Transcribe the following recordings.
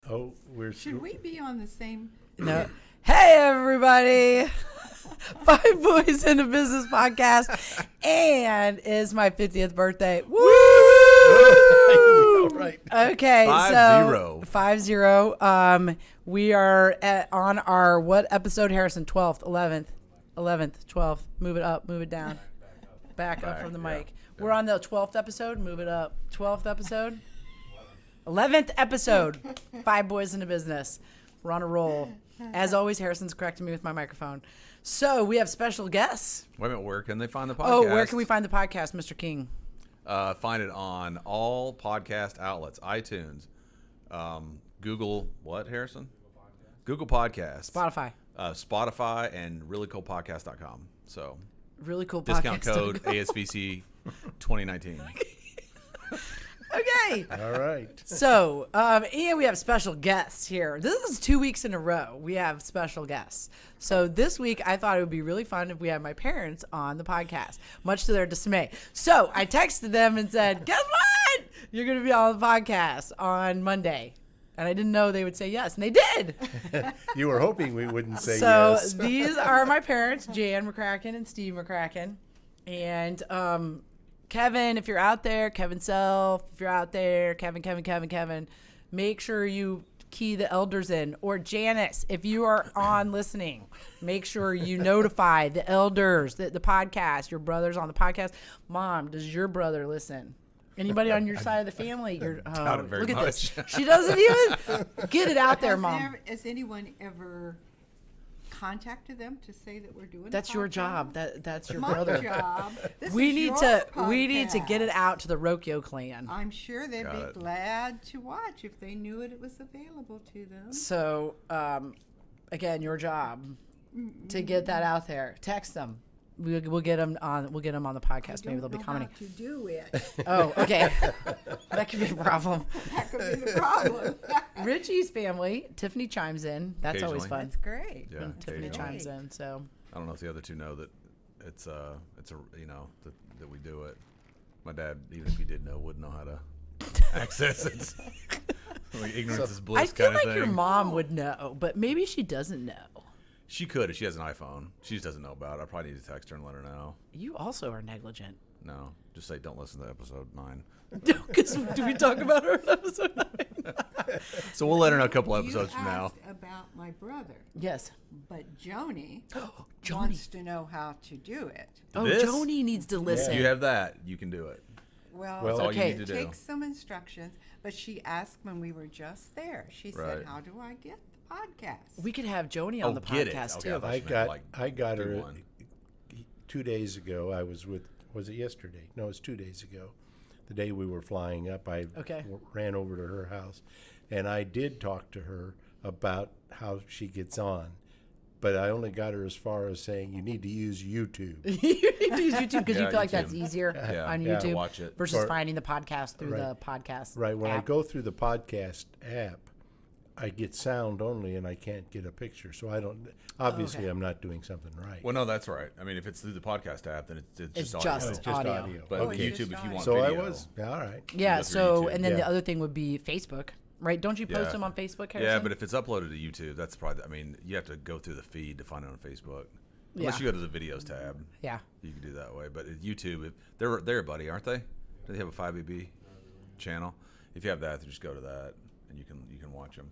Oh, Should we be on the same? No. Hey, everybody. 5 Boys in a Business podcast. And it's my 50th birthday. Woo! All right. Okay, 5-0. 5-0. We are on our, what episode, Harrison? 12th, 11th, 12th. Move it up, move it down. Back up from the mic. Yeah. We're on the 12th episode. Move it up. 12th episode. 11th episode. 5 Boys in a Business. We're on a roll. As always, Harrison's correcting me with my microphone. So we have special guests. Wait a minute, where can they find the podcast? Oh, where can we find the podcast, Mr. King? Find it on all podcast outlets, iTunes, Google, what, Harrison? Google Podcasts. Spotify. Spotify and reallycoolpodcast.com. So Really cool discount podcast. code ASVC 2019. Okay. All right. So, and we have special guests here. This is 2 weeks in a row. We have special guests. So this week, I thought it would be really fun if we had my parents on the podcast, much to their dismay. So I texted them and said, guess what? You're going to be on the podcast on Monday. And I didn't know they would say yes, and they did. You were hoping we wouldn't say So yes. these are my parents, Jan McCracken and Steve McCracken. And Kevin, if you're out there, Kevin Self, if you're out there, Kevin, make sure you key the elders in. Or Janice, if you are on listening, make sure you notify the elders, the podcast, your brother's on the podcast. Mom, does your brother listen? Anybody on your side of the family? Doubt it very look at much. this. She doesn't even get it out there, Mom. Has anyone ever contacted them to say that we're doing? That's a your podcast? job. That's your My brother. job. This We is need your to get it podcast. out to the Rokyo clan. I'm sure they'd Got be it. glad to watch if they knew it was available to them. So, again, your job to get that out there. Text them. We'll get them on. We'll get them on the podcast. Maybe they'll be commenting. How to do it. Oh, okay. That could be a problem. That could be the problem. Richie's family. Tiffany chimes in. That's always Occasionally. fun. That's great. Yeah, When Tiffany occasionally. chimes in. So I don't know if the other two know that it's a that we do it. My dad, even if he did know, wouldn't know how to access it. Like ignorance is bliss I feel kind of like your thing. mom would know, but maybe she doesn't know. She could if she has an iPhone. She just doesn't know about it. I probably need to text her and let her know. You also are negligent. No, just say don't listen to episode 9. Because do we talk about her in episode 9? So we'll let her know a couple episodes you from now. asked about my brother, Yes. but Joni Joni. wants to know how to do it. Oh, This? Joni needs to listen. If you have that, you can do it. Well, Well, That's all okay. you need to do. take some instructions, but she asked when we were just there. She said, Right. "How do I get the podcast?" We could have Joni on the get it. podcast Okay, too. I thought I you meant, got like, I got do her one. 2 days ago. I was it yesterday? No, it was 2 days ago. The day we were flying up, I ran over to her house, and I did talk to her about how she gets on. But I only got her as far as saying you need to use YouTube. You need to use YouTube because you Yeah, feel like YouTube. that's easier Yeah. on Yeah. YouTube Watch it. versus Or- finding the podcast through Right. the podcast. Right, when I app. go through the podcast app, I get sound only and I can't get a picture. So I don't, obviously Okay. I'm not doing something right. Well, no, that's right. I mean, if it's through the podcast app, then it's It's just audio. just It's just audio. audio. But Oh, with it's YouTube, just if you want So I video, was, all right. Yeah. go through So, YouTube. and then the Yeah. other thing would be Facebook, right? Don't you post Yeah. them on Facebook, Harrison? yeah, but if it's uploaded to YouTube, that's probably. I mean, you have to go through the feed to find it on Facebook. Unless Yeah. you go to the videos tab, Yeah. you can do that way. But at YouTube, they're a buddy, aren't they? Do they have a 5BB channel? If you have that, then just go to that and you can watch them.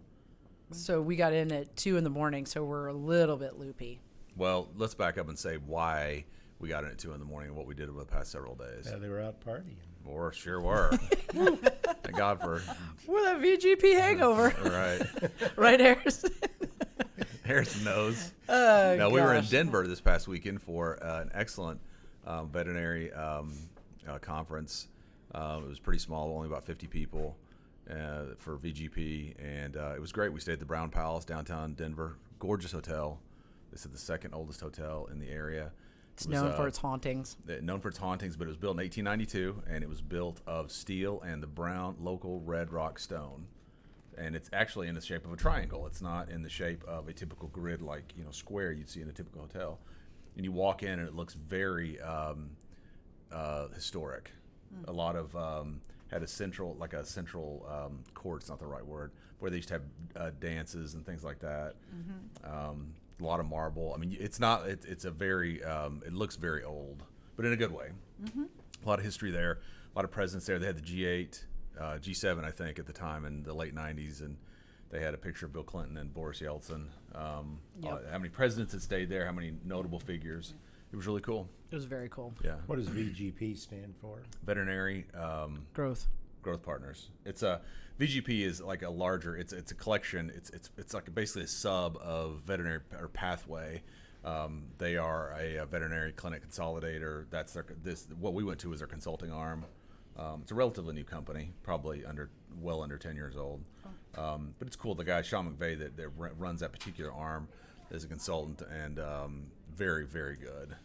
So we got in at 2 a.m, so we're a little bit loopy. Well, let's back up and say why we got in at 2 a.m. and what we did over the past several days. Yeah, they were out partying. Or sure were. Thank God for With a VGP hangover, right. right, Harrison? Harrison knows. Oh, No, we were in gosh. Denver this past weekend for an excellent veterinary conference. It was pretty small, only about 50 people for VGP, and it was great. We stayed at the Brown Palace downtown Denver. Gorgeous hotel. This is the second oldest hotel in the area. It's It was, known for its hauntings. known for its hauntings, but it was built in 1892, and it was built of steel and the brown local red rock stone. And it's actually in the shape of a triangle. It's not in the shape of a typical grid like square you'd see in a typical hotel. And you walk in, and it looks very historic. A lot of had a central court's not the right word, where they used to have dances and things like that. A lot of marble. I mean, it's a very it looks very old, but in a good way. A lot of history there, a lot of presidents there. They had the G8, G7, I think, at the time in the late 90s, and they had a picture of Bill Clinton and Boris Yeltsin. How many presidents had stayed there, how many notable figures. It was really cool. It was very cool. Yeah. What does VGP stand for? Veterinary Growth Partners. It's a VGP is like a larger. It's a collection. It's like basically a sub of veterinary or Pathway. They are a veterinary clinic consolidator. That's what we went to is their consulting arm. It's a relatively new company, probably well under 10 years old. But it's cool. The guy Sean McVeigh that runs that particular arm is a consultant and very, very good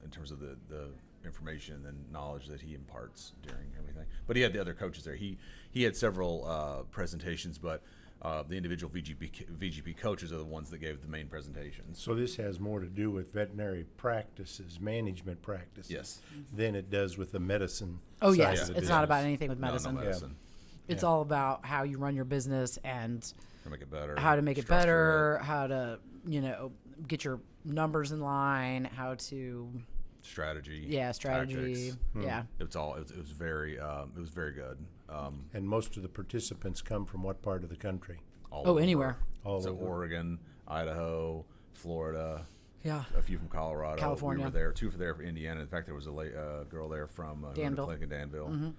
in terms of the information and knowledge that he imparts during everything. But he had the other coaches there. He had several presentations, but the individual VGP coaches are the ones that gave the main presentations. So this has more to do with veterinary practices, management practices, Yes. than it does with the medicine. Oh side yes, of the it's business. not about anything with No, medicine. no medicine. It's all about how you run your business and To make it better. how to make it structure better, how to get your numbers in line, how to strategy. strategy. tactics. Yeah. It was very good. And most of the participants come from what part of the country? All Oh, over. anywhere. All So over. Oregon, Idaho, Florida, Yeah. a few from Colorado. California. We were there. 2 for there for Indiana. In fact, there was a girl there from Danville. Clinic in Danville.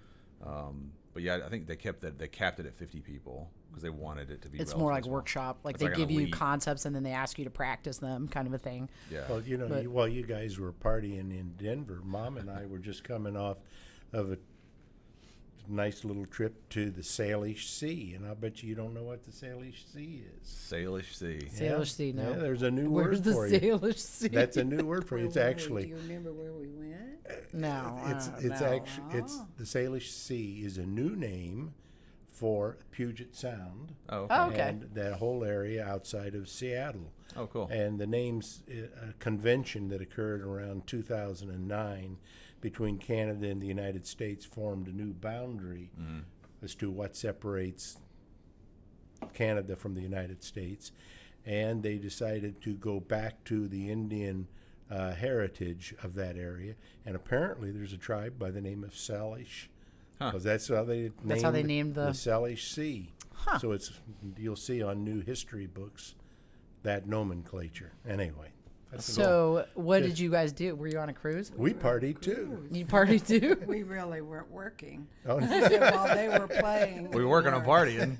But yeah, I think they capped it at 50 people because they wanted it to be. It's more like relatively small. workshop. Like It's they like an give you elite- concepts and then they ask you to practice them, kind of a thing. Yeah. Well, But- while you guys were partying in Denver, Mom and I were just coming off of a nice little trip to the Salish Sea, and I bet you don't know what the Salish Sea is. Salish Sea. Salish Sea, no. Yeah, there's a new Where's word the for you. Salish Sea? That's a new word for you. It's Where were we? actually Do you remember where we went? No. it's no. actually the Salish Sea is a new name for Puget Sound. Oh, okay. Oh, okay. And that whole area outside of Seattle. Oh, cool. And the name's a convention that occurred around 2009 between Canada and the United States formed a new boundary as to what separates Canada from the United States. And they decided to go back to the Indian heritage of that area. And apparently there's a tribe by the name of Salish. Huh. Because that's how they named the Salish Sea. Huh. So you'll see on new history books that nomenclature. Anyway, that's So, what did you guys do? Were you on a cruise? we partied too. You partied too? We really weren't working. Oh, So while they were playing, We were working on partying.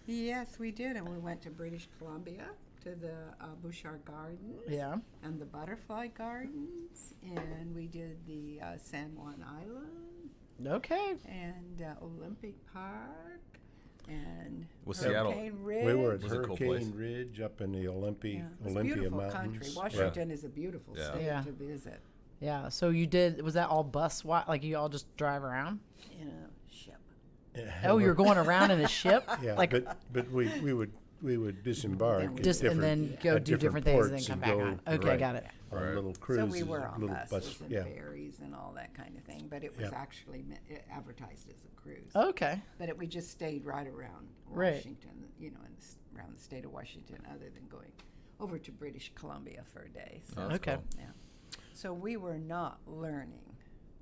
Yes, we did, and we went to British Columbia to the Bouchard Gardens. Yeah. And the Butterfly Gardens, and we did the San Juan Island Okay. and Olympic Park and Well, Seattle- Hurricane Ridge. we were at Was it a cool Hurricane place? Ridge up in the Yeah, Olympia it's a beautiful Mountains. country. Washington is a beautiful Yeah. state Yeah. to visit. Yeah. So you did, was that all bus? Like you all just drive around? In a ship. Oh, you're going around in a ship? Yeah, Like, but we would disembark Then we at just, and different- then go at do different things and then ports come and back go- on. Okay, right, got it. on Right. little So cruises. we were on little buses and yeah. ferries and all that kind of thing, but it was Yeah. actually advertised as a cruise. Okay. But we just stayed right around Right. Washington, around the state of Washington, other than going over to British Columbia for a day. So, Oh, that's Okay. cool. yeah. So we were not learning.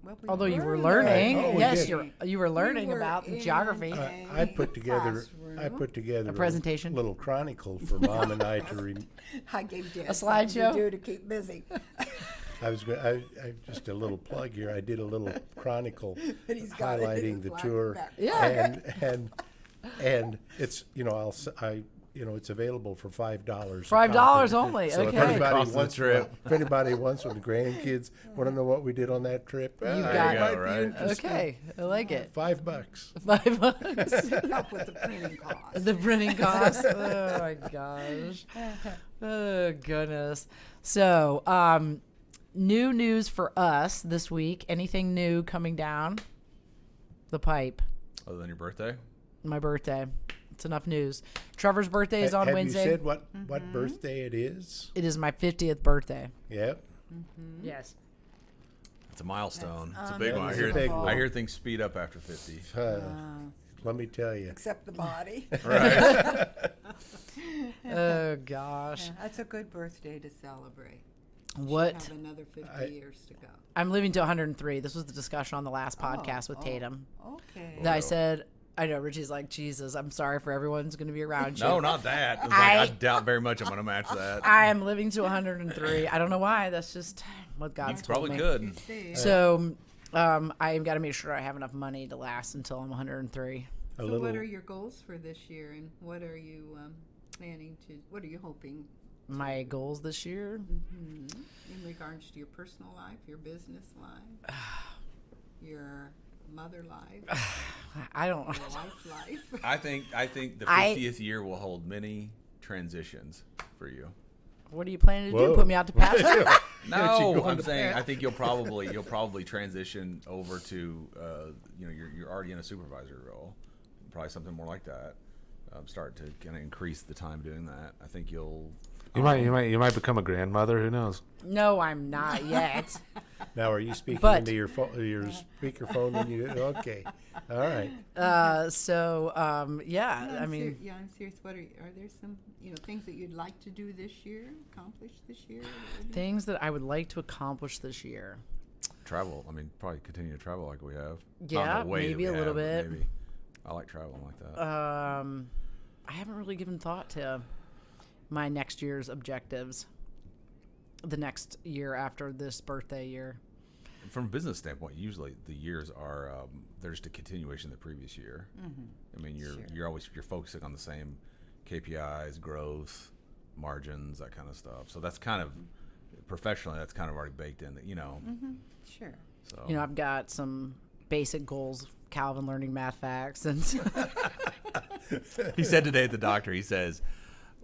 Well, we Although you were learning. learning, Oh, we yes, did. you were learning We were about in geography. I put together A presentation? little chronicle for Mom and I to read. I gave Dad A something slideshow? to do to keep busy. I just a little plug here. I did a little chronicle And he's got it in highlighting his the black tour. back. Yeah. And it's it's available for $5. $5 only, So okay. if anybody Cost of the wants trip. if anybody wants with the grandkids want to know what we did on that trip, You've it got- might There you go, be right? interesting. Okay, I like it. $5. $5. Help with the printing cost. The printing cost. Oh my gosh. Oh goodness. So, new news for us this week. Anything new coming down the pipe? Other than your birthday? My birthday. It's enough news. Trevor's birthday is on Have Wednesday. you said what birthday it is? It is my 50th birthday. Yep. Yes. It's a milestone. That's It's a big one. It's a big one. I hear things speed up after 50. Let me tell you. Except the body. Right. Oh gosh. Yeah, that's a good birthday to celebrate. What? Have another 50 years to go. I'm living to 103. This was the discussion on the last podcast with Tatum. Okay. That I said, I know Richie's like, Jesus, I'm sorry for everyone's going to be around you. No, not that. It's like, I doubt very much I'm going to match that. I am living to 103. I don't know why. That's just what God's You told probably me. could. So I've got to make sure I have enough money to last until I'm 103. So what are your goals for this year, and what are you planning to? What are you hoping? My goals this year? In regards to your personal life, your business life, your mother life, I don't. your wife life. I think the 50th year will hold many transitions for you. What are you planning to do? Put me out to pasture? No, I'm saying I think you'll probably transition over to you're already in a supervisor role, probably something more like that. Start to kind of increase the time doing that. I think you'll. You might become a grandmother. Who knows? No, I'm not yet. Now, are you speaking into your speakerphone when you? Okay, all right. I'm I'm serious. Are there some things that you'd like to do this year, accomplish this year? things that I would like to accomplish this year. Travel. I mean, probably continue to travel like we have. Yeah, Not in the way that maybe we a little have, but bit. Maybe. I like traveling like that. I haven't really given thought to my next year's objectives. The next year after this birthday year. From a business standpoint, usually the years are they're just a continuation of the previous year. I mean, you're focusing on the same KPIs, growth, margins, that kind of stuff. So that's kind of professionally, that's kind of already baked in. Sure. So I've got some basic goals. Calvin learning math facts, and he said today at the doctor, he says,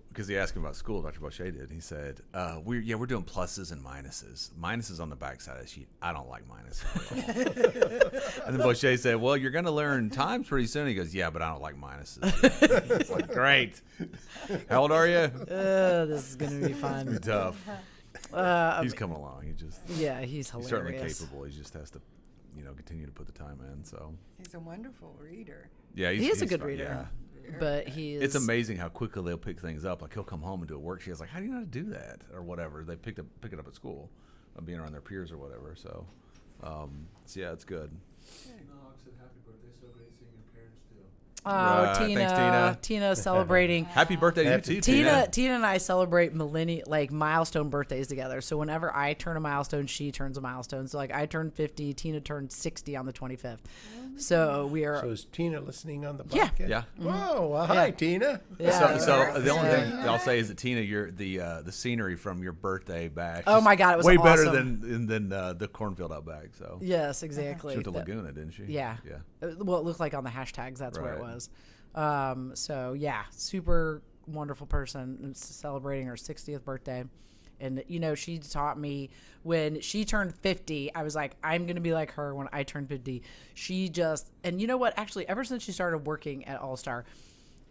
because he asked him about school, Dr. Boucher did. He said, we're doing pluses and minuses. Minuses on the back side of the sheet. I don't like minuses at all. And then Boucher said, well, you're going to learn times pretty soon. He goes, yeah, but I don't like minuses. It's like, great. How old are you? this is going to be fun. It's tough. He's coming along. He's hilarious. He's certainly capable. He just has to, continue to put the time in. So He's a wonderful reader. yeah, He is a he's good fun, reader. yeah. But he is. It's amazing how quickly they'll pick things up. Like he'll come home and do a worksheet. It's like, how do you know how to do that or whatever? They pick it up at school, being around their peers or whatever. So, yeah, it's good. Oh, Tina. Thanks, Tina. Tina celebrating. Happy birthday to you too, Tina. Tina and I celebrate milestone birthdays together. So whenever I turn a milestone, she turns a milestone. So I turned 50, Tina turned 60 on the 25th. So we are. So is Tina listening on the Yeah. podcast? Yeah. Whoa, well, hi, Tina. Yeah. So the only thing I'll say is that Tina, you're the scenery from your birthday bash. Oh is my God, it was way better awesome. than the cornfield out back. So Yes, exactly. she went to Laguna, didn't she? Yeah. Yeah. Well, it looked like on the hashtags that's where it Right. was. So yeah, super wonderful person celebrating her 60th birthday. And she taught me when she turned 50, I was like, I'm going to be like her when I turn 50. And you know what? Actually, ever since she started working at All Star,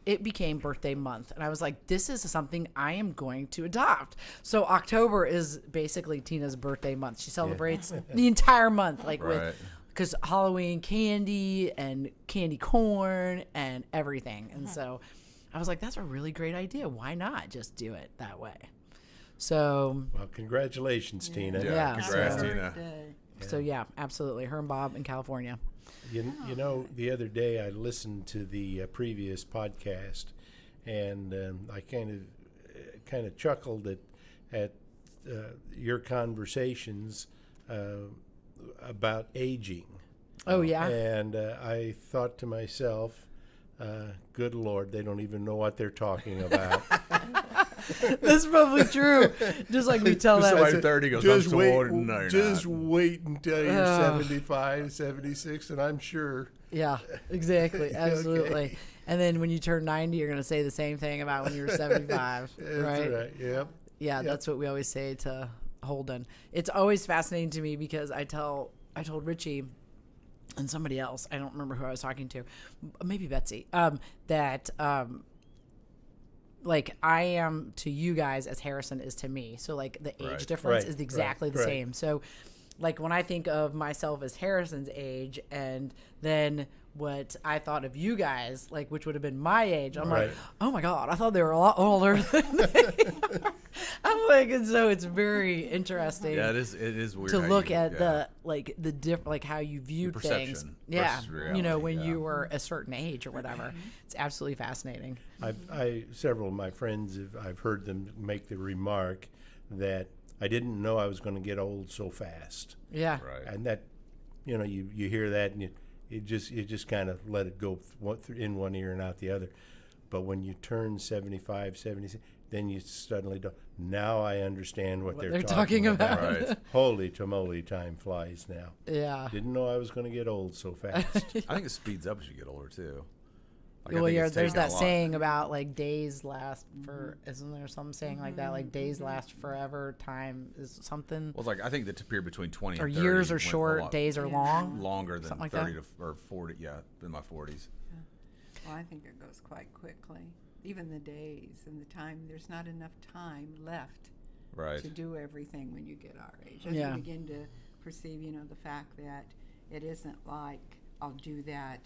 it became birthday month. And I was like, this is something I am going to adopt. So October is basically Tina's birthday month. She celebrates the entire month, because Halloween candy and candy corn and everything. And so I was like, that's a really great idea. Why not just do it that way? So, Well, congratulations, Tina. Yeah. Congrats, So- Tina. so yeah, absolutely. Her and Bob in California. You know, the other day I listened to the previous podcast, and I kind of chuckled at your conversations about aging. Oh, yeah. And I thought to myself, good Lord, they don't even know what they're talking about. That's probably true. Just like we tell that. Somebody 30 goes, I'm so old. No, you're just not. wait until you're 75, 76, and I'm sure. Yeah, exactly. Absolutely. Okay. And then when you turn 90, you're going to say the same thing about when you were 75. That's right? right. Yep. Yeah, Yep. that's what we always say to Holden. It's always fascinating to me because I told Richie and somebody else, I don't remember who I was talking to, maybe Betsy, that like I am to you guys as Harrison is to me. So like the age Right. difference Right. is exactly Right. the Right. same. So like when I think of myself as Harrison's age, and then what I thought of you guys, like which would have been my age, I'm like, oh my God, I thought they were a lot older than they are. I'm like, and so it's very interesting. Yeah, it is weird to look you, at like how you viewed things. Yeah, reality, when you were a certain age or whatever. It's absolutely fascinating. Several of my friends, I've heard them make the remark that I didn't know I was going to get old so fast. Yeah. Right. And that, you hear that and you just kind of let it go in one ear and out the other. But when you turn 75, 76, then you suddenly don't. Now I understand what they're talking about. Right. Holy tamale, time flies now. Yeah. Didn't know I was going to get old so fast. I think it speeds up as you get older too. Like, Well, there's that saying about like days last for, isn't there some saying like that? Like days last forever, time is something. Well, it's like I think the period between 20 Or and 30 years are went a short, lot days are long. longer than Something like 30 that. or 40. Yeah, in my 40s. Well, I think it goes quite quickly. Even the days and the time, there's not enough time left Right. to do everything when you get our age. As Yeah. you begin to perceive, the fact that it isn't like I'll do that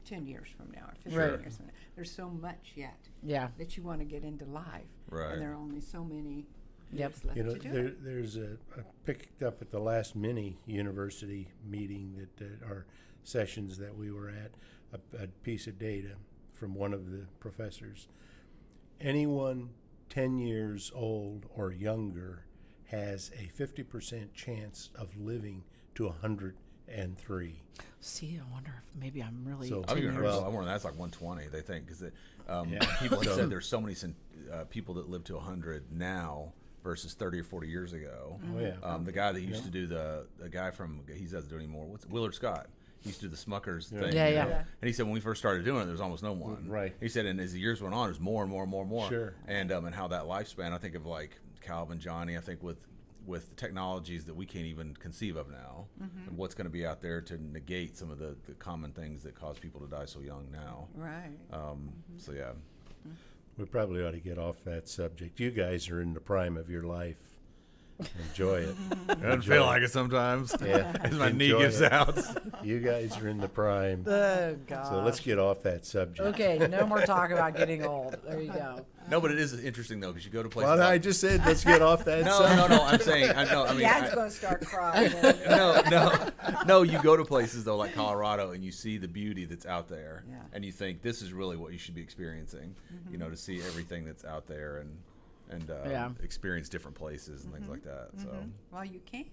10 years from now or 15 Right. years from now. There's so much yet Yeah. that you want to get into life. Right. And there are only so many Yep. years left to do it. There's I picked up at the last mini university meeting that our sessions that we were at, a piece of data from one of the professors. Anyone 10 years old or younger has a 50% chance of living to 103. See, I wonder if maybe I'm really. So- 10 I've even heard years. Well- I wonder that's like 120. They think because Yeah. people have said there's so many people that live to 100 now versus 30 or 40 years ago. Oh, yeah. The guy that used to do the guy from he doesn't do it anymore. What's Willard Scott? He used to do the Smuckers thing. Yeah, you yeah. know? Yeah. And he said when we first started doing it, there was almost no one. Right. He said, and as the years went on, there's more and more and more and more. Sure. And how that lifespan. I think of like Calvin, Johnny. I think with the technologies that we can't even conceive of now, and what's going to be out there to negate some of the common things that cause people to die so young now. Right. So yeah. We probably ought to get off that subject. You guys are in the prime of your life. Enjoy it. Doesn't feel like it sometimes. Yeah. As my knee Enjoy gives it. out. You guys are in the prime. Oh God. So let's get off that subject. Okay, no more talk about getting old. There you go. No, but it is interesting though because you go to places. Well, I like, just said let's get off that subject. no. I'm saying I mean. Dad's going to start crying. No. You go to places though like Colorado and you see the beauty that's out there, Yeah. and you think this is really what you should be experiencing. To see everything that's out there and Yeah. experience different places and things like that. So Well, you can.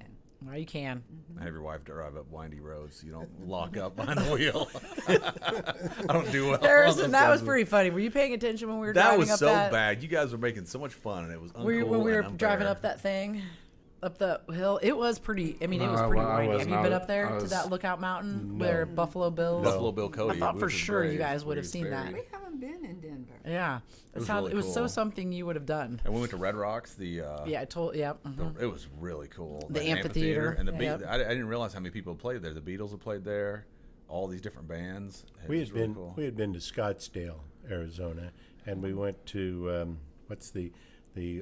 Well, you can. have your wife drive up windy roads so you don't lock up behind the wheel. I don't do well. Harrison, that was pretty funny. Were you paying attention when we were That driving was up so that? bad. You guys were making so much fun, and it was uncool When we were and unfair. driving up that thing, up the hill, it was pretty. I mean, it was No, pretty I windy. was Have you not. been up there I to was- that Lookout Mountain where Buffalo Bills? Buffalo Bill Cody. I thought for which is sure you great. guys would have Reeves seen that. Ferry. We haven't been in Denver. Yeah, was it really was so cool. something you would have done. And we went to Red Rocks. Yeah, I told. Yeah. mhm. It was really cool. The That amphitheater. and the Yep. I didn't realize how many people had played there. The Beatles had played there. All these different bands. It We was had really been cool. we had been to Scottsdale, Arizona, and we went to what's the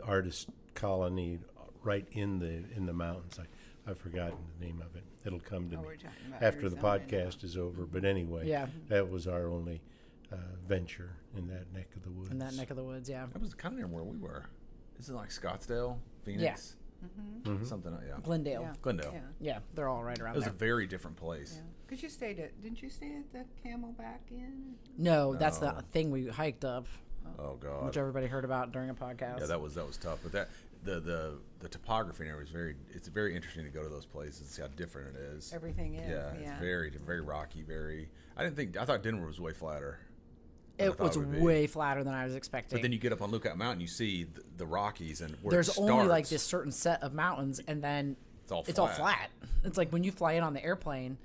artist colony right in the mountains. I've forgotten the name of it. It'll come to Oh, me we're talking about after the Arizona podcast is over. But anyway, Yeah. that was our only venture in that neck of the woods. In that neck of the woods, yeah. That was kind of near where we were. Is it like Scottsdale, Phoenix? Something. Yeah. Glendale. Yeah. Glendale. Yeah. Yeah, they're all right around It was there. a very different place. Yeah. Because you didn't you stay at the Camelback Inn? No, that's the No. thing we hiked up, Oh God. which everybody heard about during a podcast. Yeah, that was tough. But that the topography and everything is it's very interesting to go to those places and see how different it is. Everything is. Yeah, Yeah. it's very rocky. I thought Denver was way flatter. than I It thought was would be. way flatter than I was expecting. But then you get up on Lookout Mountain, you see the Rockies, and where There's it only like starts, this certain set of mountains, and then It's all flat. It's like when you fly in on the airplane,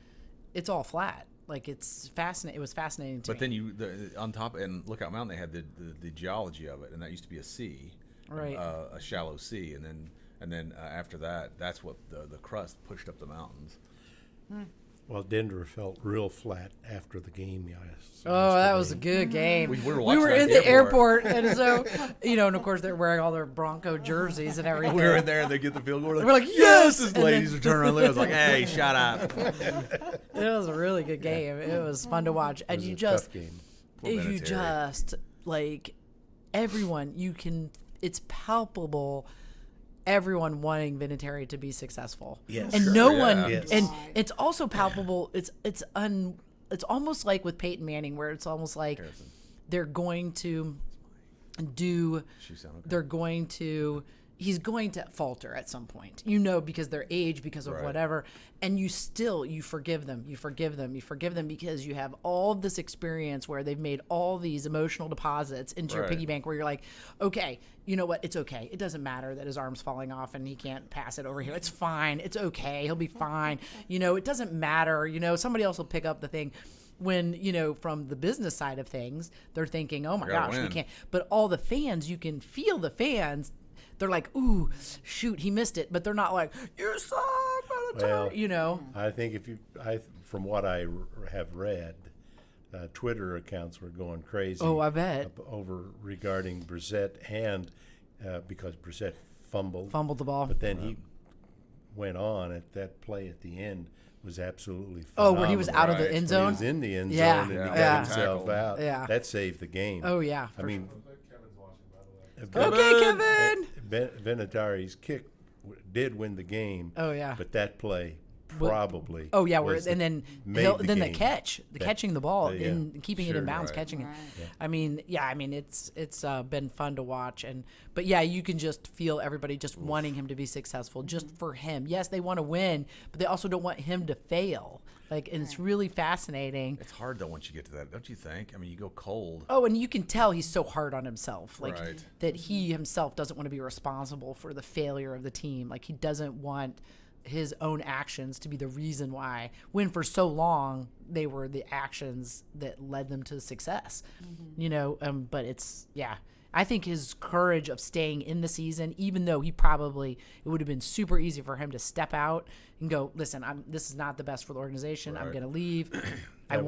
it's all flat. Like it's fascinating. It was fascinating to But me. then on top and Lookout Mountain, they had the geology of it, and that used to be a sea, Right. A shallow sea, and then after that, that's what the crust pushed up the mountains. Well, Denver felt real flat after the game. Oh, that was a good game. We were We were in the airport, and so, and of course they're wearing all their Bronco jerseys and everything. We were in there, and they get the field goal. We're like, yes! These And ladies then- are turning around. I was like, hey, shut up. It was a really good game. It was fun to watch, and It was you a just, tough game. you Vinatieri. just like everyone. You can. It's palpable. Everyone wanting Vinatieri to be successful. Yes. And Sure, no yeah. one. Yes. And it's also palpable. It's almost like with Peyton Manning, where it's almost like Harrison. they're going to do. She sound okay. They're going to. He's going to falter at some point, because their age, because of Right. whatever, and you forgive them, because you have all of this experience where they've made all these emotional deposits into your Right. piggy bank, where you're like, okay, you know what, it's okay. It doesn't matter that his arm's falling off and he can't pass it over here. It's fine. It's okay. He'll be fine. It doesn't matter. Somebody else will pick up the thing. When, from the business side of things, they're thinking, oh my gotta gosh, we win. can't. But all the fans, you can feel the fans. They're like, ooh, shoot, he missed it. But they're not like, you suck. Well, I think from what I have read, Twitter accounts were going crazy. Oh, I bet. Over regarding Brissett and because Brissett fumbled Fumbled the ball. But then he went on at that play at the end was absolutely Oh, phenomenal. where he was out of the Right. end When zone? He was in the end Yeah. zone and Yeah. he Yeah. got himself Tackled. out. Yeah. That saved the game. Oh, yeah. I mean, Okay, Kevin. Vinatieri's kick did win the game. Oh, yeah. But that play probably. Oh yeah, was and then made the the game. catch, catching the ball yeah. and keeping it in bounds, right. catching it. Right. I mean, it's been fun to watch, but yeah, you can just feel everybody just wanting him to be successful, just for him. Yes, they want to win, but they also don't want him to fail. And it's really fascinating. It's hard, though, once you get to that, don't you think? I mean, you go cold. Oh, and you can tell he's so hard on himself, Right. that he himself doesn't want to be responsible for the failure of the team. Like, he doesn't want his own actions to be the reason why, when for so long they were the actions that led them to success. But I think his courage of staying in the season, even though it would have been super easy for him to step out and go, listen, this is not the best for the organization. I'm Right. going to leave. That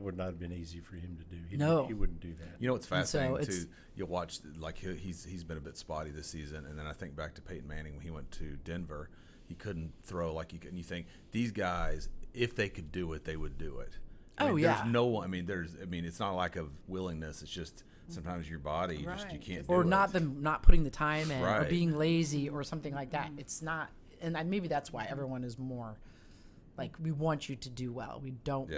would not have been easy for him to do. No. He wouldn't do that. You know what's fascinating it's- too? You'll watch he's been a bit spotty this season, and then I think back to Peyton Manning when he went to Denver, he couldn't throw like he could. And you think these guys, if they could do it, they would do it. Oh, yeah. There's no one. It's not a lack of willingness. It's just sometimes your body you Right. can't do Or it. not putting the time in, or Right. being lazy or something like that. It's not, and maybe that's why everyone is more like, we want you to do well. We don't,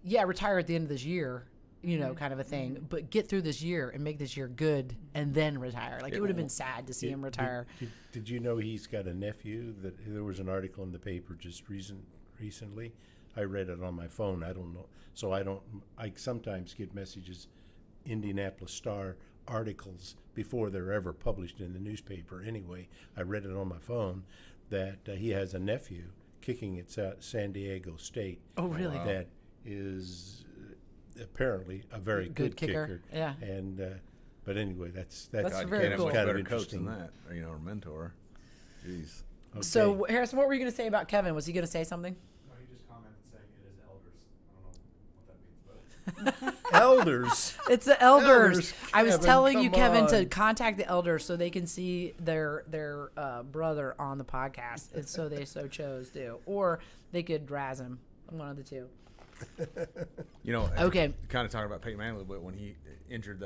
retire at the end of this year, kind of a thing, but get through this year and make this year good and then retire. Like, it would have been sad to see him retire. Did you know he's got a nephew? That there was an article in the paper just recently. I read it on my phone. I don't know. So I sometimes get messages, Indianapolis Star articles before they're ever published in the newspaper. Anyway, I read it on my phone that he has a nephew kicking at San Diego State. Oh, really? Wow. That is apparently a very good kicker. Yeah. And but anyway, that's That's God, you very can't have cool. much kind of better coach than interesting. that, or mentor. Jeez. Okay. So, Harrison, what were you going to say about Kevin? Was he going to say something? No, he just commented saying it is elders. I don't know what that means, but elders. It's the elders. Elders, I was Kevin, telling you, come Kevin, to on. contact the elders so they can see their brother on the podcast, and so they so chose to, or they could razz him. One of the two. Okay. Kind of talking about Peyton Manning a little bit when he injured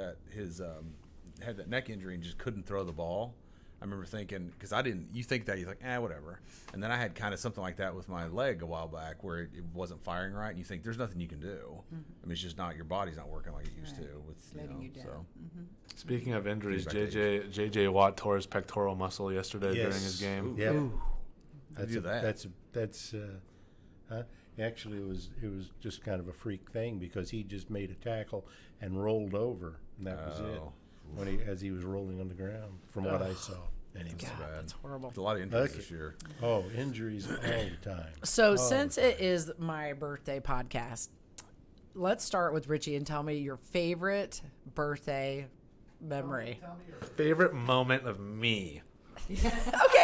had that neck injury and just couldn't throw the ball. I remember thinking, because you think that, you're like, whatever. And then I had kind of something like that with my leg a while back where it wasn't firing right, and you think there's nothing you can do. I mean, it's just not, your body's not working like it used to. Letting you down. So. speaking of injuries, Feedback JJ Watt tore his pectoral muscle yesterday Yes. during his game. Yeah. Do that. That's actually it was just kind of a freak thing because he just made a tackle and rolled over, and that was it as he was rolling on the ground from what I saw. Anyway. God, bad. that's horrible. There's a lot of injuries Okay. this year. Oh, injuries all the time. So, since it is my birthday podcast, let's start with Richie and tell me your favorite birthday memory. Favorite moment of me. Okay,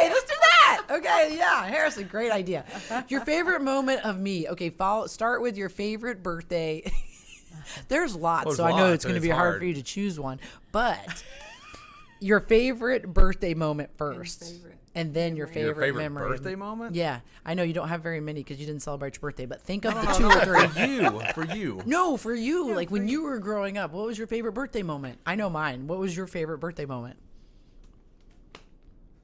let's do that. Okay, yeah, Harrison, great idea. Your favorite moment of me. Okay, start with your favorite birthday. There's lots, There's so I know lots, it's going to and be it's hard hard. for you to choose one. But your favorite birthday moment first, favorite and then your Your favorite favorite memory. birthday moment? Yeah, I know you don't have very many because you didn't celebrate your birthday, but think of the No, 2 or 3. For you. No, for you. Like when you were growing up, what was your favorite birthday moment? I know mine. What was your favorite birthday moment?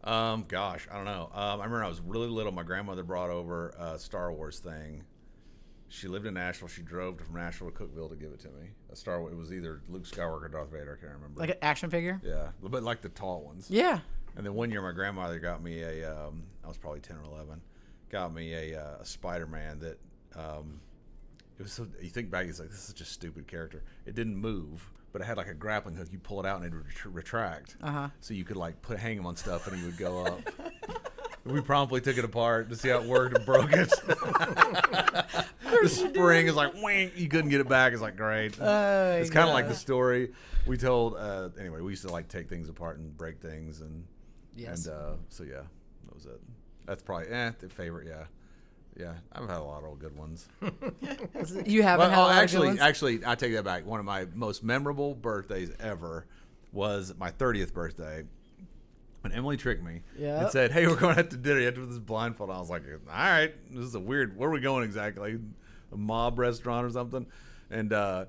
Gosh, I don't know. I remember I was really little. My grandmother brought over a Star Wars thing. She lived in Nashville. She drove from Nashville to Cookeville to give it to me. A Star Wars. It was either Luke Skywalker or Darth Vader. I can't remember. Like an action figure? Yeah, but like the tall ones. Yeah. And then one year, my grandmother got me I was probably 10 or 11. Got me a Spider-Man that. It was so. You think back, it's like this is such a stupid character. It didn't move, but it had like a grappling hook. You pull it out and it would retract. So you could like hang him on stuff and he would go up. We promptly took it apart to see how it worked and broke it. The spring is like wink. You couldn't get it back. It's like great. It's kind of like the story we told. Anyway, we used to like take things apart and break things and so yeah, that was it. That's probably the favorite. Yeah, I've had a lot of good ones. You haven't had a lot of good ones? Actually, I take that back. One of my most memorable birthdays ever was my 30th birthday. When Emily tricked me and said, "Hey, we're going out to dinner. You have to put this blindfold on." I was like, "All right, this is a weird. Where are we going exactly? A mob restaurant or something?" And so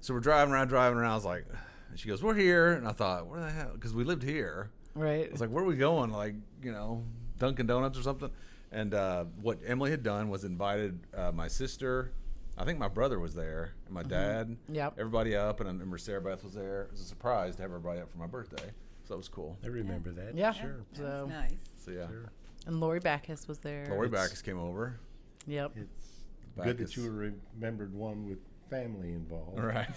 we're driving around. I was like, and she goes, "We're here." And I thought, "Where the hell?" Because we lived here. Right. I was like, "Where are we going? Like, Dunkin' Donuts or something?" And what Emily had done was invited my sister. I think my brother was there, and my dad. Yep. Everybody up, and I remember Sarah Beth was there. It was a surprise to have everybody up for my birthday. So that was cool. I remember that. Yeah. Sure. So, nice. So yeah, and Lori Backus was there. Lori Backus came over. Yep. It's good Backus. that you remembered one with family involved. Right.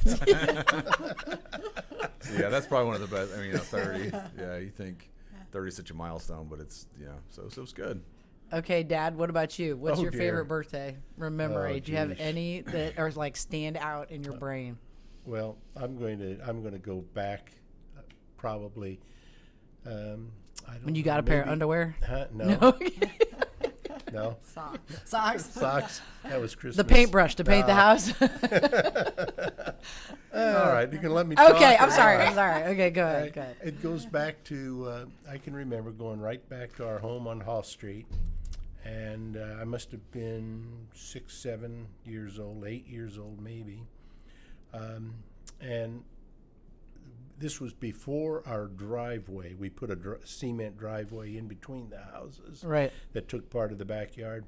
So yeah, that's probably one of the best. I mean, 30. Yeah, you think 30 is such a milestone, but it's so it was good. Okay, Dad, what about you? What's Oh, your dear. favorite birthday memory? Do you have geez. any that are like stand out in your brain? Well, I'm going to go back, probably. I don't When you know, got a pair of maybe- underwear? Huh? No, no. Socks. Socks. That was Christmas. The paintbrush to paint the house? All right, you can let me talk. Okay, I'm or sorry. not. Okay, go ahead. Go ahead. It goes back to, I can remember going right back to our home on Hall Street, and I must have been 6, 7 years old, 8 years old maybe. And this was before our driveway. We put a cement driveway in between the houses Right. that took part of the backyard.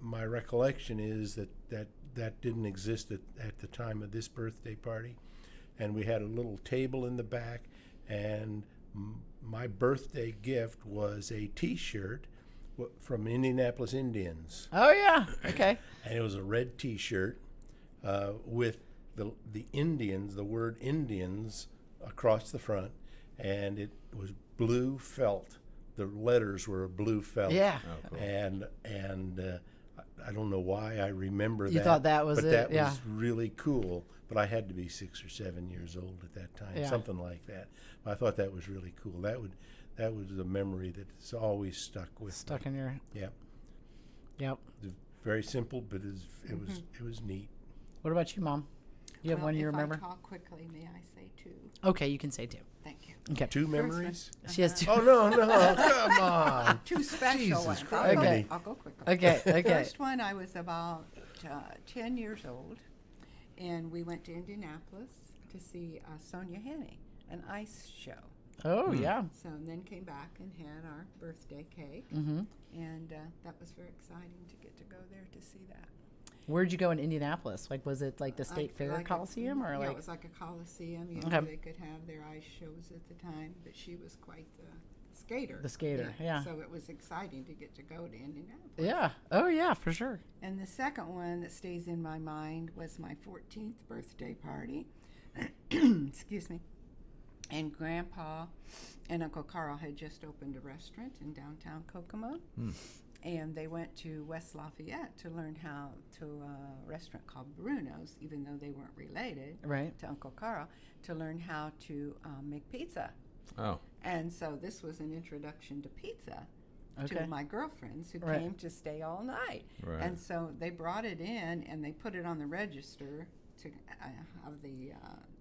My recollection is that didn't exist at the time of this birthday party. And we had a little table in the back, and my birthday gift was a T-shirt from Indianapolis Indians. Oh, yeah. Okay. And it was a red T-shirt with the Indians, the word Indians, across the front, and it was blue felt. The letters were a blue felt. Yeah. Oh, cool. And I don't know why I remember that. You thought that was but it? that Yeah. was really cool. But I had to be 6 or 7 years old at that time, Yeah. something like that. But I thought that was really cool. That was a memory that's always stuck with Stuck me. in your. Yeah, Yep. it was very simple, but it was neat. What about you, Mom? You have one you remember? If I talk quickly, may I say two? Okay, you can say 2. Thank you. Okay. 2 memories. She has 2. Oh no, come on. Two special Jesus ones. Christ. I'll go quickly. Okay. Okay. First one, I was about 10 years old, and we went to Indianapolis to see Sonia Hannay, an ice show. Oh, yeah. So and then came back and had our birthday cake, Mm-hmm. and that was very exciting to get to go there to see that. Where'd you go in Indianapolis? Like, was it like the State Fair Like Coliseum or yeah, like? it was like a coliseum. You know, Okay. they could have their ice shows at the time, but she was quite the skater. The skater, yeah. So it was exciting to get to go to Indianapolis. Yeah. Oh, yeah, for sure. And the second one that stays in my mind was my 14th birthday party. Excuse me. And Grandpa and Uncle Carl had just opened a restaurant in downtown Kokomo. And they went to West Lafayette to learn how to a restaurant called Bruno's, even though they weren't related Right. to Uncle Carl, to learn how to make pizza. Oh, And so this was an introduction to pizza. two of my girlfriends who Right. came to stay all night. Right. And so they brought it in and they put it on the register to have the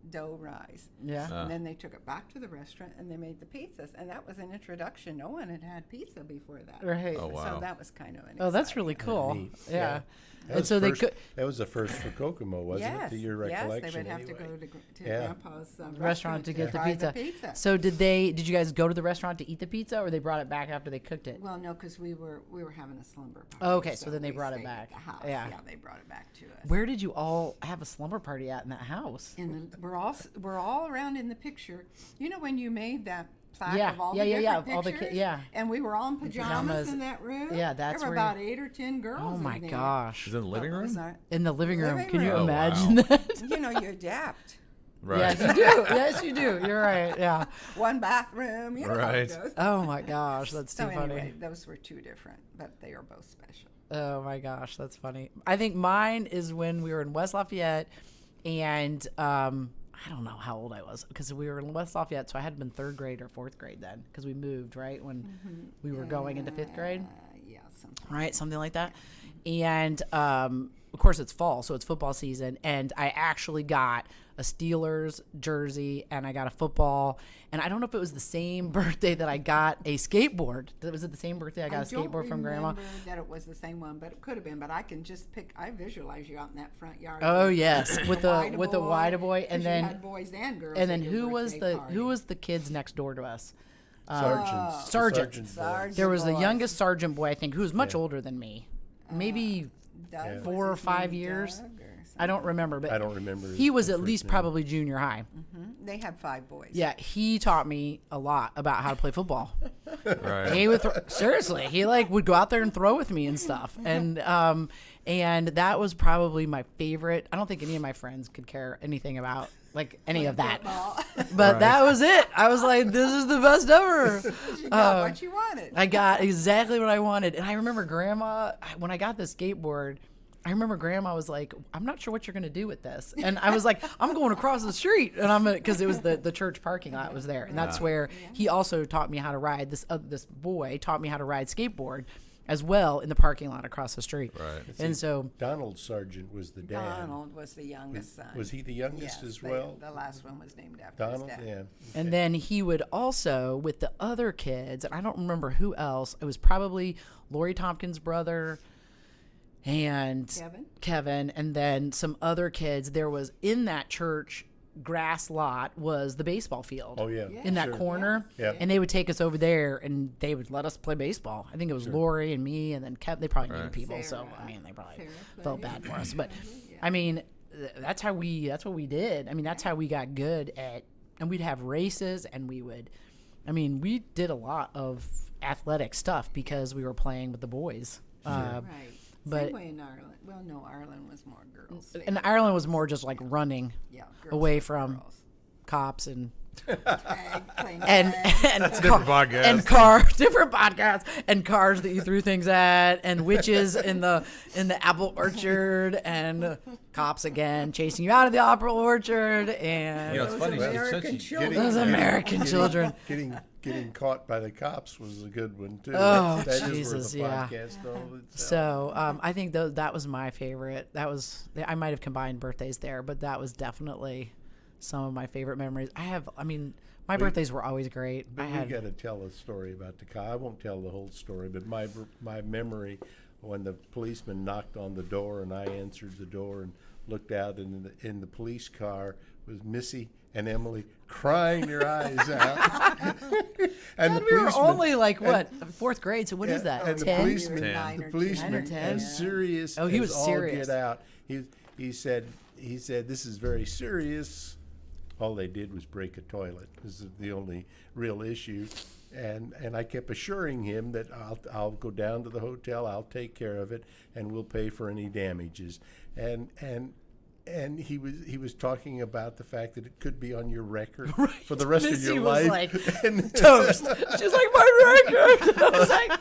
dough rise. Yeah. And then they took it back to the restaurant and they made the pizzas. And that was an introduction. No one had had pizza before that. Right. Oh, wow. So that was kind of an Oh, that's exciting really cool. Neat. Yeah. That And was so they first- could That was the first for Kokomo, wasn't yes, it? To your recollection, yes, they would have to anyway. go to Yeah. Grandpa's restaurant to get the try pizza. So did you guys go to the restaurant to eat the pizza, or they brought it back after they cooked it? Well, no, because we were having a slumber party. Oh, okay, so then they we brought it stayed back. at the house. Yeah. Yeah, they brought it back to us. Where did you all have a slumber party at in that house? We're all around in the picture. You know when you made that plaque Yeah, of all yeah, the yeah, yeah, different of all the pictures? yeah. And we were all in pajamas pajamas. in that room. Yeah, that's there were where you- about 8 or 10 girls. Oh my in there. gosh! Is it in the living What was room? our- In the living room, Living can you room. Oh, imagine wow. that? You know, you adapt. Right. Yes, you do. Yes, you do. You're right. Yeah. One bathroom. You know how Right. it goes. Oh my gosh, that's too So funny. anyway, those were two different, but they are both special. Oh my gosh, that's funny. I think mine is when we were in West Lafayette, and I don't know how old I was because we were in West Lafayette, so I had been 3rd grade or 4th grade then because we moved right when we were going into 5th grade, Yeah, something. right, something like that. And of course, it's fall, so it's football season, and I actually got a Steelers jersey and I got a football, and I don't know if it was the same birthday that I got a skateboard. Was it the same birthday I got a skateboard from Grandma? I don't remember that it was the same one, but it could have been. But I can just I visualize you out in that front yard. Oh yes, with the wide boy, 'cause and you then had boys and girls. and then at your who was birthday the party. who was the kids next door to us? Sergeants. Sergeant. boys. Sergeant There was the boys. youngest sergeant boy, I think, who was much Yeah. older than me, maybe Doug, was 4 or his 5 name years. Doug or I don't remember, but I don't remember. he was the at first least name. probably junior high. something? They had 5 boys. Yeah, he taught me a lot about how to play football. Right. He would seriously, he would go out there and throw with me and stuff, and that was probably my favorite. I don't think any of my friends could care anything about any of that, Football. but that was it. I was like, this is the best ever. You got what you wanted. I got exactly what I wanted. And I remember Grandma, when I got the skateboard, I remember Grandma was like, I'm not sure what you're going to do with this. And I was like, I'm going across the street. And because it was the church parking lot was there. And that's where he also taught me how to ride. This boy taught me how to ride skateboard as well in the parking lot across the street. Right. And so, Donald Sargent was the dad. Donald was the youngest son. Was he the youngest Yes, as well? The last one was named after Donald, his dad. yeah. and then he would also, with the other kids, and I don't remember who else, it was probably Lori Tompkins' brother and Kevin, and then some other kids. There was in that church grass lot was the baseball field. Oh yeah. In that Sure. corner, Yeah. and they would take us over there, and they would let us play baseball. I think it was Lori and me, and then they probably knew Right. people, so Sarah. I mean, they probably Sarah felt played. bad for us. But I mean, that's what we did. I mean, that's how we got good at, and we'd have races, and we did a lot of athletic stuff because we were playing with the boys. Right. But- Same way in Ireland. Well, no, Ireland was more girls. And Ireland was more just like running Yeah, girls away were from girls. cops and Tag, playing and tag. and Different podcast. and different podcasts and cars that you threw things at and witches in the apple orchard and cops again chasing you out of the apple orchard and You know, it's funny. American Since you- children. those American children. Getting caught by the cops was a good one too. Oh, that is Jesus, worth a yeah. podcast all itself. So I think that was my favorite. I might have combined birthdays there, but that was definitely some of my favorite memories. My birthdays were always great. But we got to tell a story about the car. I won't tell the whole story, but my memory when the policeman knocked on the door and I answered the door and looked out, and in the police car was Missy and Emily crying their eyes out. And we were only fourth grade. So what is that? And 10? Nine the or policeman, 10. as serious Oh, he as was all serious. get out. He said, this is very serious. All they did was break a toilet. This is the only real issue. And I kept assuring him that I'll go down to the hotel, I'll take care of it, and we'll pay for any damages. And and he was talking about the fact that it could be on your record Right. for the rest of Missy your was life. like, and, toast. She's like, my record. I was like,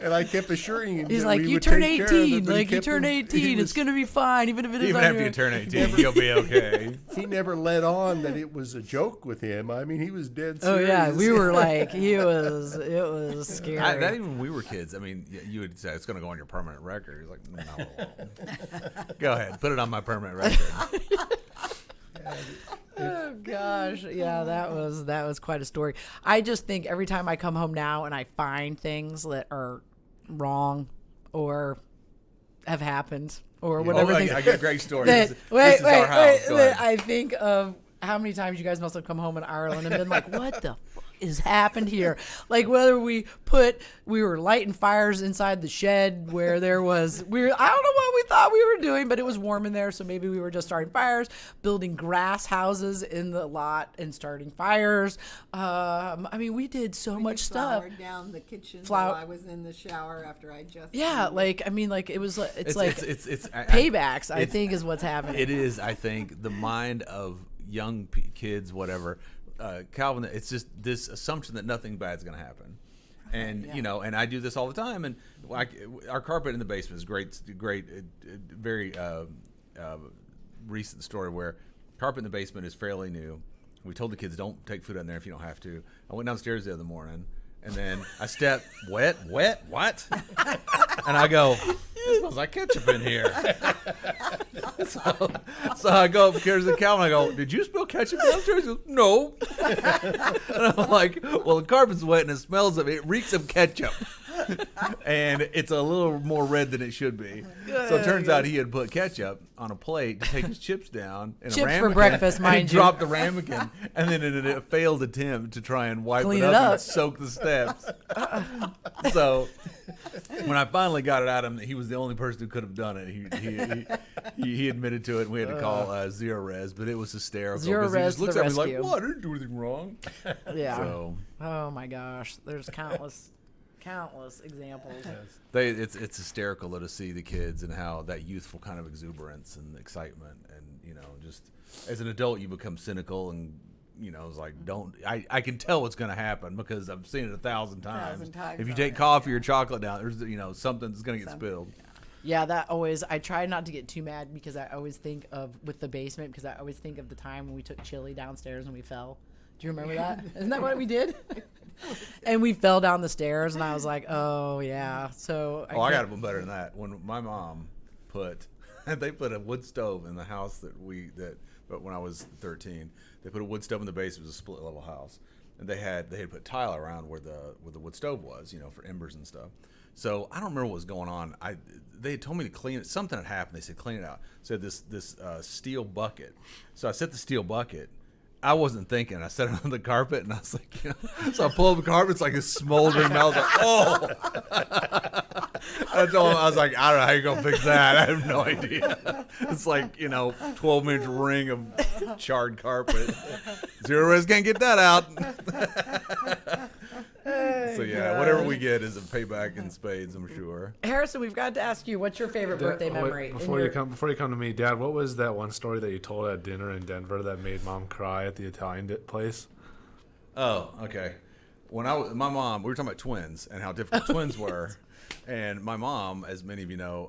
and I kept assuring him. he's that like, we you would turn take care of it, 18. but he Like, you kept turn he 18. was- It's going to be fine, even if it is Even on after your you turn 18, you'll be okay. He never let on that it was a joke with him. I mean, he was dead Oh, serious. yeah. We were like, it was scary. Not even when we were kids. I mean, you would say it's going to go on your permanent record. He's like, no. Go ahead, put it on my permanent record. Oh gosh, yeah, that was quite a story. I just think every time I come home now and I find things that are wrong or have happened or whatever. I got a great story. That, This is our house. Go that ahead. I think of how many times you guys must have come home in Ireland and been like, what the fuck has happened here? Like whether we were lighting fires inside the shed where there was, I don't know what we thought we were doing, but it was warm in there. So maybe we were just starting fires, building grass houses in the lot and starting fires. I mean, we did so much stuff. Flowered down the kitchen Flower- while I was in the shower after I just. Yeah. cleaned. Like, I mean, like it was, it's like it's paybacks, I it's- think is what's happening. It is, I think, the mind of young kids, whatever. Calvin, it's just this assumption that nothing bad's going to happen. And, yeah. you know, and I do this all the time. And our carpet in the basement is great, very recent story where carpet in the basement is fairly new. We told the kids, don't take food out in there if you don't have to. I went downstairs the other morning, and then I stepped, wet, what? And I go, it smells like ketchup in here. So I go upstairs to Calvin. I go, did you spill ketchup downstairs? He goes, no. And I'm like, well, the carpet's wet and it smells of it reeks of ketchup. And it's a little more red than it should be. So it turns out he had put ketchup on a plate to take his chips down. In Chips a for ramekin, breakfast, and mind he you. dropped the ramekin. And then in a failed attempt to try and wipe Clean it it up up. and soak the steps. So when I finally got it out of him that he was the only person who could have done it, he admitted to it, and we had to call Zero Res, but it was hysterical. Zero 'cause he Res just looks to at the me like, rescue. "What? I didn't do anything wrong." Yeah. So Oh my gosh, there's countless examples. it's hysterical to see the kids and how that youthful kind of exuberance and excitement, and you know, just as an adult you become cynical and. You know, it's like I can tell what's going to happen because I've seen it 1,000 times. If you take coffee or chocolate down, there's something's going to get spilled. Yeah, that always. I try not to get too mad because I always think of with the basement because I always think of the time when we took chili downstairs and we fell. Do you remember that? Isn't that what we did? And we fell down the stairs, and I was like, "Oh yeah." So I got one better than that. When my mom they put a wood stove in the house but when I was 13, they put a wood stove in the base. It was a split level house, and they had put tile around where the wood stove was, you know, for embers and stuff. So I don't remember what was going on. They had told me to clean it. Something had happened. They said clean it out. So this steel bucket. So I set the steel bucket. I wasn't thinking. I set it on the carpet, and I was like, you know. So I pull up the carpet. It's like a smoldering. I was like, oh. I told him, I was like, I don't know how you're gonna fix that. I have no idea. It's like, you know, 12-inch ring of charred carpet. Zero Res can't get that out. So yeah, whatever we get is a payback in spades, I'm sure. Harrison, we've got to ask you, what's your favorite birthday memory? Before you come to me, Dad, what was that one story that you told at dinner in Denver that made Mom cry at the Italian place? Oh, okay. When my mom, we were talking about twins and how difficult twins were. And my mom, as many of you know,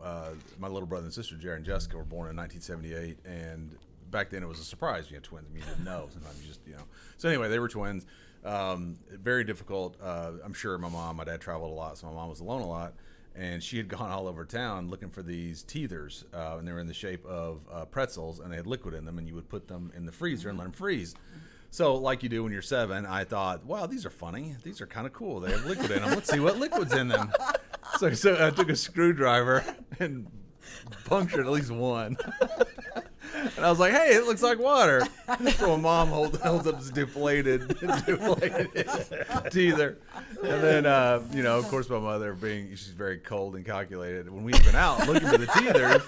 my little brother and sister, Jared and Jessica, were born in 1978. And back then it was a surprise you had twins. I mean, you didn't know. Sometimes you just, you know. So anyway, they were twins. Very difficult. I'm sure my dad traveled a lot, so my mom was alone a lot. And she had gone all over town looking for these teethers. And they were in the shape of pretzels, and they had liquid in them. And you would put them in the freezer and let them freeze. So like you do when you're 7, I thought, wow, these are funny. These are kind of cool. They have liquid in them. Let's see what liquid's in them. So I took a screwdriver and punctured at least one. And I was like, hey, it looks like water. So my mom holds up this deflated teether. And then, you know, of course, my mother, she's very cold and calculated. When we had been out looking for the teethers,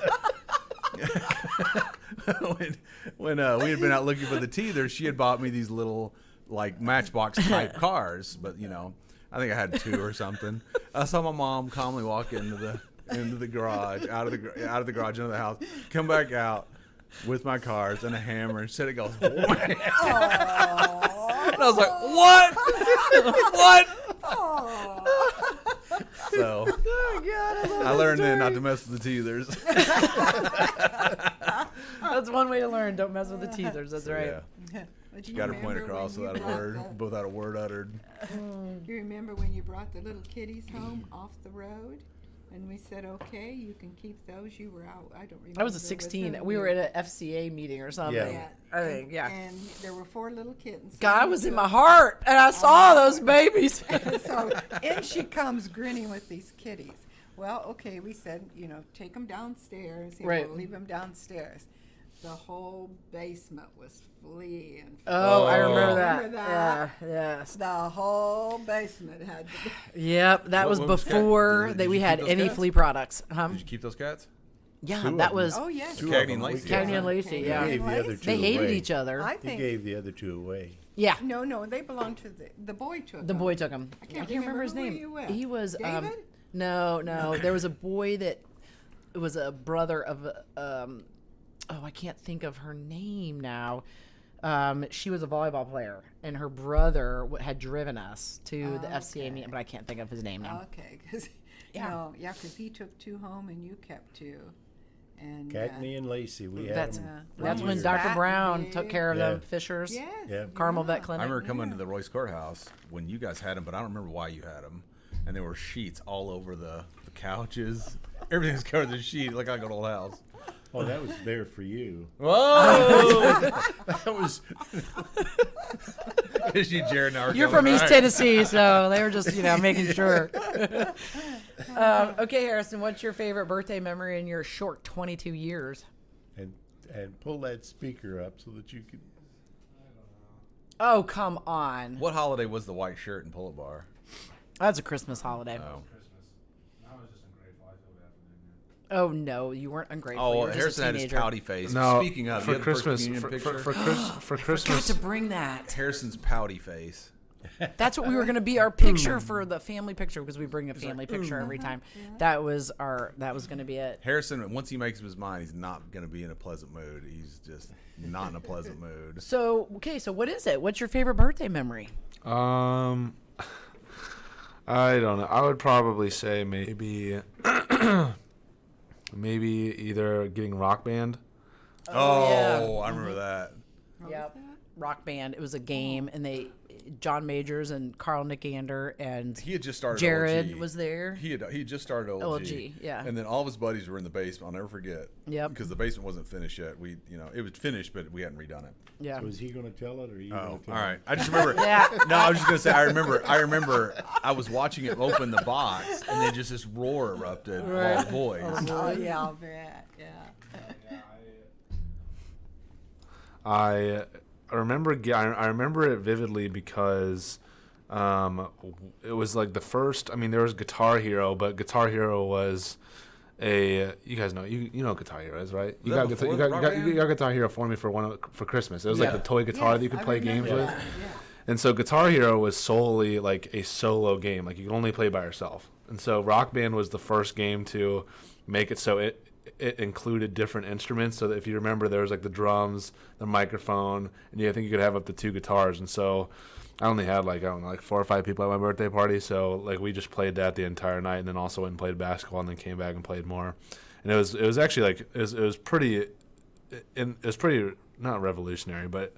when we had been out looking for the teethers, she had bought me these little, like, Matchbox type cars. But, you know, I think I had 2 or something. I saw my mom calmly walk into the garage, out of the garage into the house, come back out. with my cards and a hammer and said it goes. And I was like, what? What? So I learned then not to mess with the teethers. That's one way to learn. Don't mess with the teethers. That's right. Yeah. But you Got her point remember across when you without a brought word, without a word uttered. You remember when you brought the little kitties home off the road? And we said, okay, you can keep those. You were out. I don't remember. I was a 16. We were at an FCA meeting or something. Yeah. I think, yeah. And there were 4 little kittens. God was in my heart, and I saw those babies. So in she comes grinning with these kitties. Well, okay, we said, take them downstairs. Right. We'll leave them downstairs. The whole basement was fleeing. Oh, I remember that. Remember that? Yeah, yes. The whole basement had to be. Yep, that was What was before cat? that Did we you had keep those any cats? flea products. Did you keep those cats? Yeah, Two of that them. was Oh, yes. Two Cagney of them. and We Lacey. gave- Cagney and Lacey. Cagney Yeah, We gave the other Lacey. two they hated away. each other. I He think. gave the other 2 away. Yeah, No, they belonged to the boy took the them. boy took him. I can't remember his who name. you with. He was David? no. There was a boy that was a brother of I can't think of her name now. She was a volleyball player, and her brother had driven us to the FCA meeting, but I can't think of his name now. Okay, because because he took 2 home and you kept 2. And Cagney and Lacey, we had That's them. that's for when years. Dr. Fat and Brown took big. care of them Yeah. Fishers. yes, Yeah. Carmel Vet I Clinic. remember coming to the Royce Courthouse when you guys had them, but I don't remember why you had them. And there were sheets all over the couches. Everything was covered in sheets, like an old house. Oh, that was there for you. Whoa! That was Is you, Jared, and I were You're going, from East "All right." Tennessee, so they were just, making sure. Okay, Harrison, what's your favorite birthday memory in your short 22 years? and pull that speaker up so that you could. Oh, come on. What holiday was the white shirt and pull-up bar? That's a Christmas holiday. Oh, Oh, no, you weren't ungrateful. you oh were just Harrison a had his teenager. pouty face. No, Speaking of, for you had the first Christmas, communion for picture? for Got Christmas, to bring that. Harrison's pouty face. That's what we were going to be our picture for the family picture, because we bring a family picture every time. That was going to be it. Harrison, once he makes up his mind, he's not going to be in a pleasant mood. He's just not in a pleasant mood. So what is it? What's your favorite birthday memory? I don't know. I would probably say maybe either getting Rock Band. Oh, I remember that. Yep. Rock Band. It was a game, and John Majors and Carl Nickander and He had just started Jared OLG. was there. He just started OLG. OLG, yeah. And then all of his buddies were in the basement. I'll never forget. Yep. Because the basement wasn't finished yet. It was finished, but we hadn't redone it. Yeah. Was he going to tell it, or you? Oh, gonna all tell right. I just remember. Yeah. No, I was just gonna say. I remember. I was watching it open the box, and then just this roar erupted. All boys. Oh, yeah, I'll bet. Yeah. I remember it vividly because it was like the first. I mean, there was Guitar Hero, but Guitar Hero was you guys know you know what Guitar Hero is, right? You got Guitar Hero for me for Christmas. It was like the toy guitar Yes, that you could I play remember games with. that, yeah. And so Guitar Hero was solely like a solo game. Like you could only play by yourself. And so Rock Band was the first game to make it so it included different instruments. So that if you remember, there was like the drums, the microphone, and I think you could have up to 2 guitars. And so I only had like 4 or 5 people at my birthday party. So like we just played that the entire night, and then also went and played basketball, and then came back and played more. And it was actually like it was pretty not revolutionary, but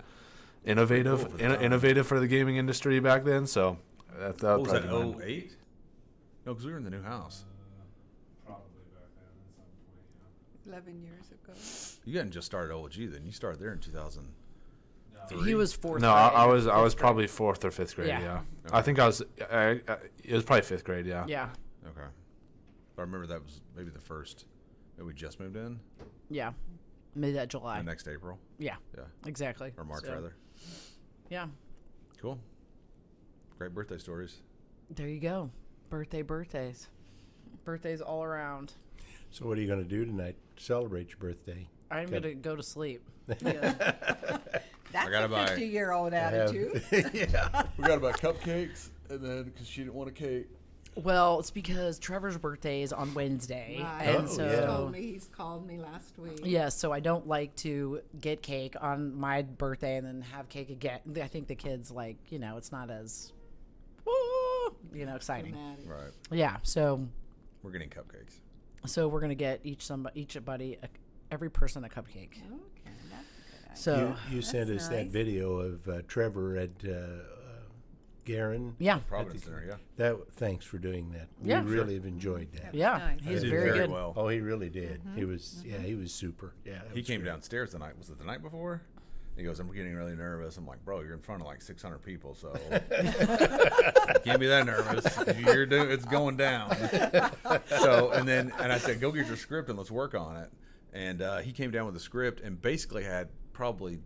innovative for the gaming industry back then. So that What was that? probably be mine. 08? No, because we were in the new house. Probably back then at some point. 11 years ago. You hadn't just started OLG then. You started there in 2003. He was fourth. No, grade. I was probably 4th or 5th grade. Yeah. Yeah, I think I was. It was probably 5th grade. Yeah. Yeah. Okay. But I remember that was maybe the first that we just moved in. Yeah. Maybe that July. The next April. Yeah. Yeah. Exactly. Or March, So, rather. Yeah. Cool. Great birthday stories. There you go. Birthdays. Birthdays all around. So what are you going to do tonight to celebrate your birthday? I'm going to go to sleep. That's gotta a buy- 50-year-old attitude. Yeah. We got to buy cupcakes, and then because she didn't want a cake, Well, it's because Trevor's birthday is on Wednesday, Right. and Oh, so yeah. He told me, he's called me last week. yeah, so I don't like to get cake on my birthday and then have cake again. I think the kids it's not as exciting. Dramatic. Right. Yeah, so We're getting cupcakes. we're gonna get every person a cupcake. Okay, that's a good idea. So You sent us that nice. video of Trevor at Garin. yeah, Providence Center, yeah. Thanks for doing that. Yeah. We really have enjoyed that. yeah, Nice. he's He did very good. well. Oh, he really did. He was he was super. Yeah, that He was came great. downstairs the night. Was it the night before? He goes, I'm getting really nervous. I'm like, bro, you're in front of like 600 people, so you can't be that nervous. It's going down. And I said, go get your script and let's work on it. And he came down with the script and basically had probably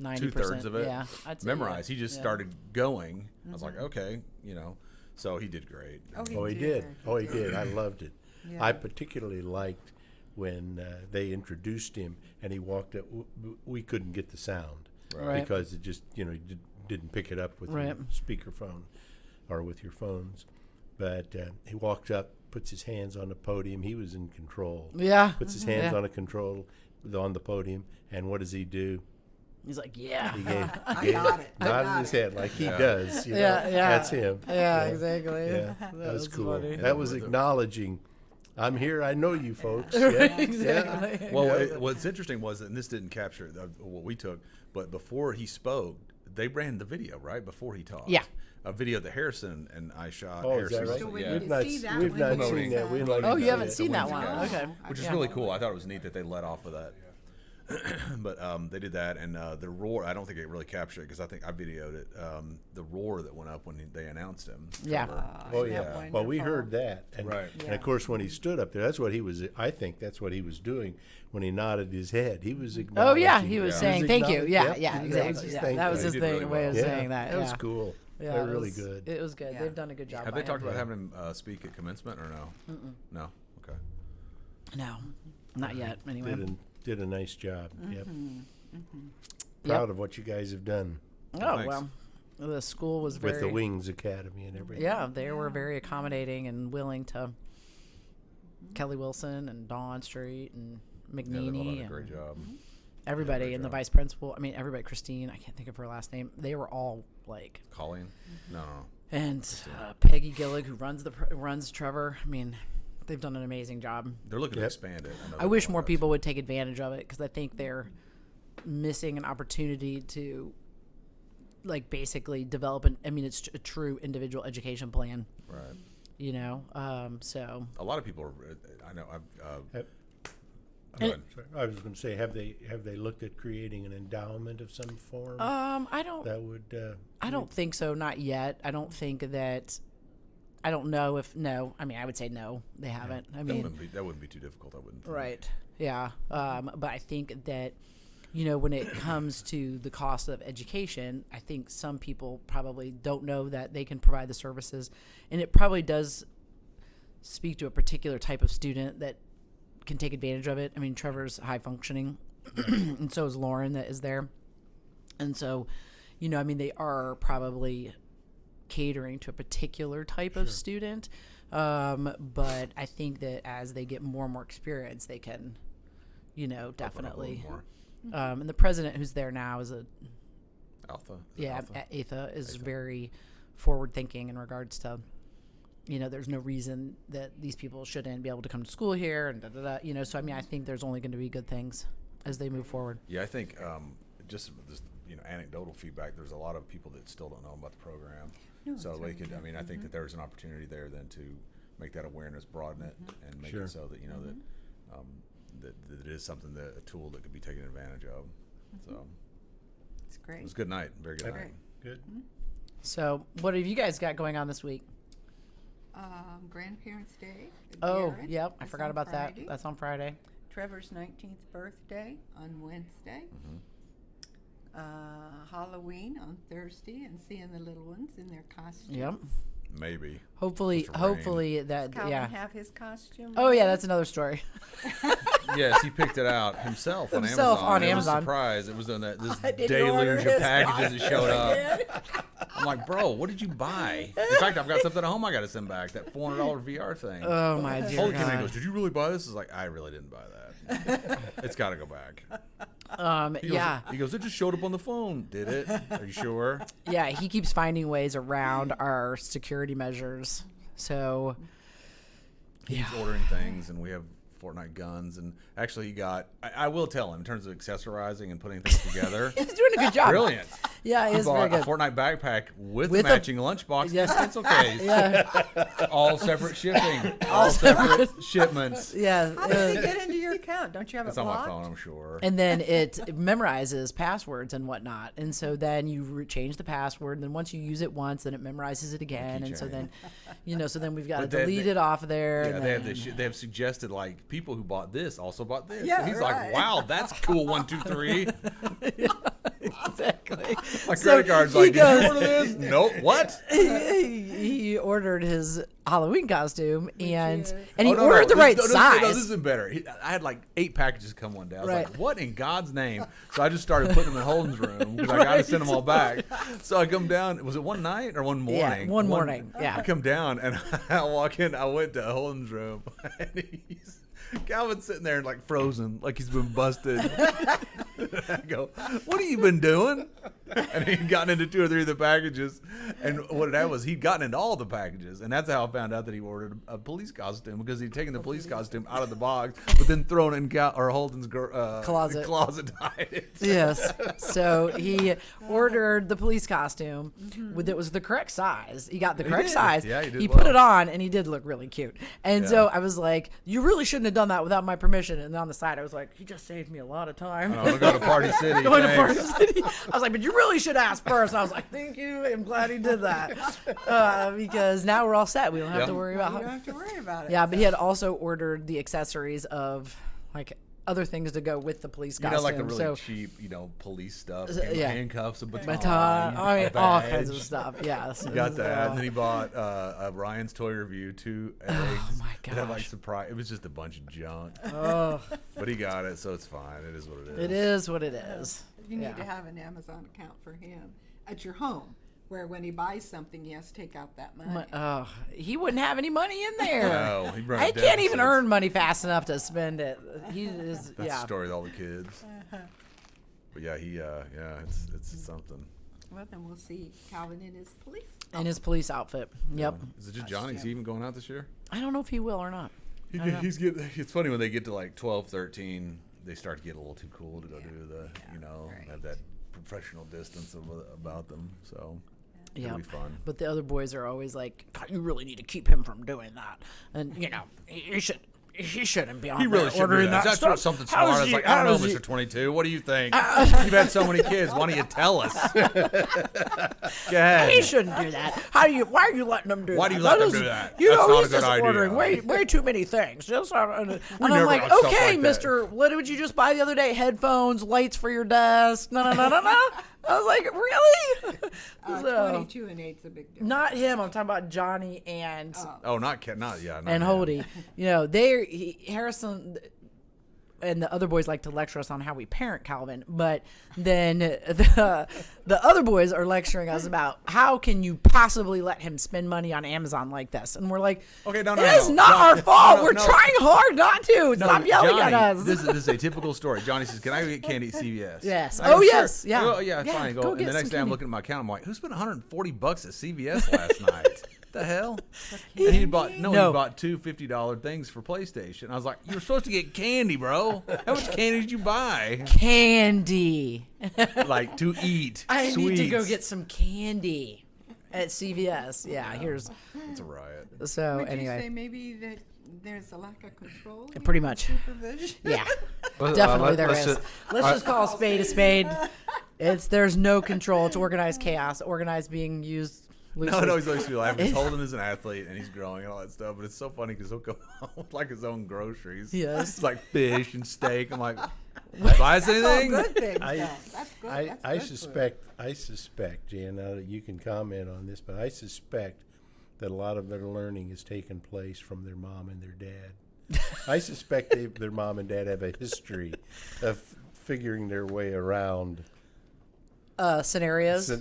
90%, 2/3 of it yeah, I'd say, memorized. yeah. He just Yeah. started going. I was like, okay, so he did great. Oh, he did. Oh, he did. I loved it. Yeah. I particularly liked when they introduced him and he walked up. We couldn't get the sound Right. because it just didn't pick it up with your Right. speakerphone or with your phones. But he walked up, puts his hands on the podium. He was in control. Yeah, Puts his hands Yeah. on the podium, and what does he do? he's like, yeah, He gave, I got it. I nodded got his it. head like he does. Yeah, yeah. That's him. yeah, exactly. Yeah, that was cool. funny. That was acknowledging, I'm here. I know you folks. Right, Yeah. exactly. Well, Yeah. what's interesting was, and this didn't capture what we took, but before he spoke, they ran the video right before he talked. Yeah. A video that Harrison and I shot. Oh, is that Harrison, right? So we yeah. need We've to not, see that we've one. not Promoting seen that. We'd it. like Oh, to you see haven't it. seen that Wednesday. one? No. Okay. Which is Yeah. really cool. I thought it was neat that they let off of that. But they did that, and the roar, I don't think it really captured it because I think I videoed it. The roar that went up when they announced him. Yeah. Oh, Isn't yeah. that Well, we wonderful? heard that. And, Right. and of course, when he stood up there, I think that's what he was doing when he nodded his head. He was Oh acknowledging. yeah, he was Yeah. saying thank you. acknowledging- Yeah, yep, yeah, that was exactly. his Yeah, thank that you. was He his did thing, really way of well. saying that. That was yeah. cool. Yeah, They're it really was- good. It was good. Yeah. They've done a good job. Have by they talked him. about having him speak at commencement or no? No. Okay. No, not yet. Anyway. Did a nice job. Yep. Yep. Proud of what you guys have done Oh Thanks. well, the school was very. with the Wings Academy and everything. Yeah, they were very accommodating and willing to. Kelly Wilson and Dawn Street and Yeah, they've all McNeely done a and great job. everybody great and the job. vice principal. I mean, everybody. Christine, I can't think of her last name. They were all like, Colleen? No. and Peggy Gillig, who runs Trevor. I mean, they've done an amazing job. They're looking to Yep. expand it. know I they're wish doing more that. people would take advantage of it because I think they're missing an opportunity to, like, basically develop an. I mean, it's a true individual education plan. Right. So A lot of people are. I know. Have- Go ahead. Sorry, I was going to say, have they looked at creating an endowment of some form I don't. that would? I don't think so. Not yet. I don't think that. I don't know if no. I mean, I would say no. They haven't. I That mean, wouldn't be too difficult. I wouldn't. think. right. Yeah. But I think that, when it comes to the cost of education, I think some people probably don't know that they can provide the services, and it probably does speak to a particular type of student that can take advantage of it. I mean, Trevor's high functioning, and so is Lauren that is there, and so, they are probably catering to a particular type of student. But I think that as they get more and more experience, they can, Open up a definitely. little more. And the president who's there now is Alpha. Atha is very forward thinking in regards to, there's no reason that these people shouldn't be able to come to school here and so I mean, I think there's only going to be good things as they move forward. Yeah, I think just this, anecdotal feedback. There's a lot of people that still don't know about the program, so they could. I mean, I think that there's an opportunity there then to make that awareness, broaden it, and make Sure. it so that that it is something a tool that could be taken advantage of. So It's it great. was a good night, very good night. Good. So what have you guys got going on this week? Grandparents' Day. at Oh, Garrett. yep, I That's forgot on about Friday. that. That's on Friday. Trevor's 19th birthday on Wednesday. Halloween on Thursday, and seeing the little ones in their costumes. Yep. Maybe. Hopefully that Calvin yeah. have his costume? Oh yeah, that's another story. Yes, he picked it out himself on Himself Amazon. on It was Amazon. a surprise. It was on that this didn't order deluge of his packages that showed up. I'm like, bro, what did you buy? In fact, I've got something at home I got to send back. That $400 VR thing. Oh my dear Holy came in and God. goes, did you really buy this? I was like, I really didn't buy that. It's got to go back. He goes, Yeah. He goes, it just showed up on the phone. Did it? Are you sure? Yeah, he keeps finding ways around our security measures. So He's ordering things, and we have Fortnite guns. And actually, he got, I will tell him, in terms of accessorizing and putting things together, he's doing a good job. brilliant. Yeah, He he's very bought a good. Fortnite backpack with With a a- matching lunchbox Yes. and pencil case. Yeah, All separate shipping. All separate shipments. yeah. How does he get into your account? Don't you have It's it on my blocked? phone, I'm sure. And then it memorizes passwords and whatnot. And so then you change the password. And then once you use it once, then it memorizes it again. And so Keychain. then, so then we've got to But they- delete they- it off of there. Yeah, and they have then- they have suggested like people who bought this also bought this. Yeah, And he's right. like, wow, that's cool. 1, 2, 3. Exactly. My So credit card's he like, did goes- you order this? Nope. What? he ordered his Halloween costume and is- he Oh, no, ordered the no. right No, size. this isn't better. I had like 8 packages come one day. I was Right. like, what in God's name? So I just started putting them in Holden's room because I got to send them all back. So I come down. Was it one night or one morning? one morning, yeah. I come down and I walk in. I went to Holden's room and Calvin's sitting there like frozen, like he's been busted. I go, what have you been doing? And he'd gotten into 2 or 3 of the packages. And what it had was he'd gotten into all the packages. And that's how I found out that he ordered a police costume, because he'd taken the police costume out of the box, but then thrown it in Holden's Closet. to hide it. Yes. So he ordered the police costume that was the correct size. He got the correct did. size. Yeah, he did He well. put it on, and he did look really cute. And so Yeah. I was like, you really shouldn't have done that without my permission. And on the side, I was like, he just saved me a lot of time. I'm going to go to Party City. Going to thanks. Party City. I was like, but you really should ask first. And I was like, thank you. I'm glad he did that. Because now we're all set. We don't have Yep. to worry You about don't have to worry about it. Yeah, but he had also ordered the accessories of like other things to go with the police You costume. know, like the really so cheap, police stuff. yeah. Handcuffs, a baton, baton, I mean, a all kinds of badge. stuff. Yeah, so He got that, and then he bought Ryan's Toy Review 2 eggs. my that had, like gosh. surprise. It was just a bunch of junk, Oh, but he got it, so it's fine. It is what it is. it is what it is. You need Yeah. to have an Amazon account for him at your home, where when he buys something, he has to take out that money. Oh, he wouldn't have any money in there. No, he brought I it can't even deficits. earn money fast enough to spend it. He is, That's yeah. the story with all the kids. But yeah, it's something. Well, then we'll see Calvin in his police. In his police outfit. Yep. Is it just Johnny? Is he even going out this year? I don't know if he will or not. I don't know. It's funny when they get to like 12, 13, they start to get a little too cool to go do the, right. have that professional distance about them. So Yeah, it'll be fun. but the other boys are always like, "God, you really need to keep him from doing that," and he shouldn't be on He there really should do ordering that. that That's stuff. something How smart. is I was he- like, I don't how know, is he- Mr. 22. What do you think? You've had so many kids. Why don't you tell us? Go ahead. He shouldn't do that. Why are you letting him do that? Why do you let them is- do that? You That's know, not he's a good just idea. ordering way too many things. And I'm never like, got stuff okay, like that." mister, what did you just buy the other day? Headphones, lights for your desk. No. I was like, really? So, 22 and 8's a big difference. not him. I'm talking about Johnny and Oh, not and him. Holdy. Harrison and the other boys like to lecture us on how we parent Calvin, but then the other boys are lecturing us about how can you possibly let him spend money on Amazon like this, and we're like, Okay, no. it's not our fault. We're no. trying hard not to. No, Stop yelling Johnny, at us. This is a typical story. Johnny says, "Can I go get candy at CVS?" Yes. I go, Oh, "Sure." yes. Yeah. I go, yeah, Yeah, fine. go Go. And get the some next day, I'm candy. looking at my account. I'm like, "Who spent $140 at CVS last night?" The hell? And he bought he bought two $50 things for PlayStation. I was like, "You were supposed to get candy, bro. How much candy did you buy? Candy. Like to eat? I need to go sweets." get some candy at CVS. Yeah. Here's It's a riot. so Would you say anyway. maybe that there's a lack of control? here Pretty and much. Supervision? Yeah. Let's- Definitely there let's is. just- Let's just call a spade a spade. There's no control. It's organized chaos. Organized being used loosely. No, he's always laughing. He's Holden is an athlete and he's growing and all that stuff. But it's so funny because he'll come home with like his own groceries. Yes. It's like fish and steak. I'm like, buy us Oh, anything? good things. I- though. That's good. I That's good food. suspect, Jan, now that you can comment on this, but I suspect that a lot of their learning has taken place from their mom and their dad. I suspect their mom and dad have a history of figuring their way around scenarios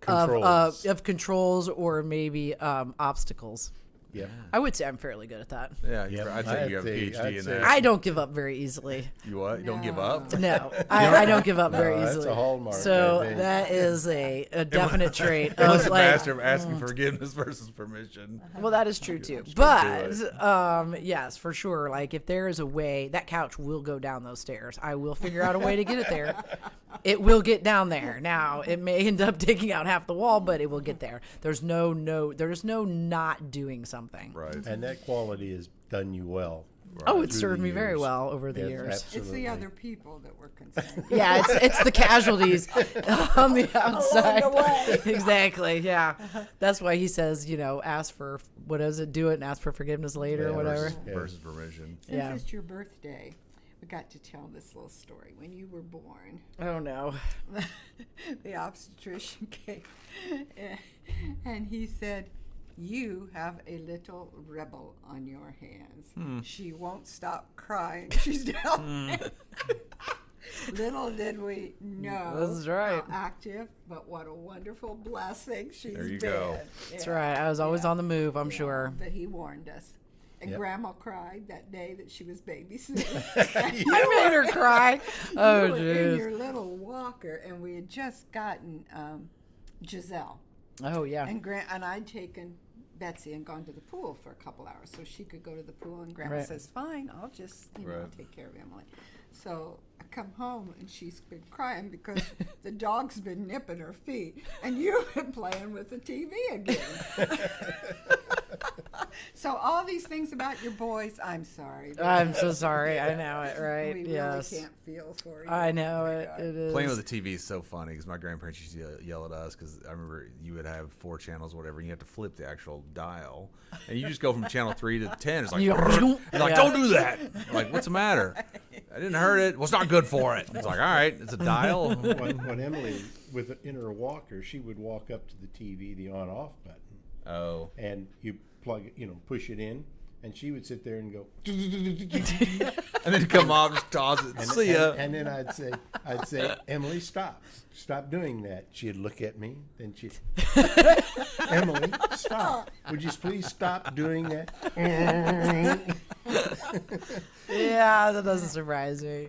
controls. of controls or maybe obstacles. Yeah. I would say I'm fairly good at that. Yeah, Yeah, I'd say you have a PhD in that. I don't give up very easily. You what? You don't give up? No, I don't give up very That's easily. a hallmark. So I think. that is a definite trait. It was Of a like, master of asking forgiveness versus permission. well, that is true too. Just But go do yes, for sure. Like if there is a way, that couch will go down those stairs. I will figure out a way to get it there. It will get down there. Now it may end up taking out half the wall, but it will get there. There's no not doing something. Right. And that quality has done you well. Oh, it through served the me very years. well over the Yes, years. It's absolutely. the other people that we're concerned. Yeah, it's the casualties on the outside. Along the way. Exactly. Yeah, that's why he says, ask for what is it? Do it and ask for forgiveness later, or Yeah, whatever. Versus permission. Since Yeah. it's your birthday, we got to tell this little story. When you were born, Oh no. the obstetrician came and he said, "You have a little rebel on your hands. She won't stop crying. She's down there." Little did we know That's right. how active, but what a wonderful blessing she's There you been. go. That's right. I was always on the move, I'm sure. But he warned us. And Yep. Grandma cried that day that she was babysitting. I made her cry. Oh, You were in jeez. your little walker, and we had just gotten Giselle. Oh, yeah. And I'd taken Betsy and gone to the pool for a couple hours so she could go to the pool. And Grandma Right. says, "Fine, I'll just Right. take care of Emily." So I come home and she's been crying because the dog's been nipping her feet, and you've been playing with the TV again. So all these things about your boys, I'm sorry. but I'm so sorry. I know it, right? we Yes. really can't feel for you. I know Oh my it. God. It is. Playing with the TV is so funny because my grandparents used to yell at us because I remember you would have 4 channels or whatever, and you have to flip the actual dial, and you just go from channel 3 to 10. It's like, You- you're like, Yeah. don't do that. I'm like, what's the matter? I didn't hurt it. Well, it's not good for it. It's like, all right, it's a dial. when Emily, in her walker, she would walk up to the TV, the on-off button, Oh, and you plug it, push it in, and she would sit there and go, and then come off, just toss it. See ya. and then I'd say, Emily, stop doing that. She'd look at me, then she'd, Emily, stop. Would you please stop doing that? Yeah, that doesn't surprise me.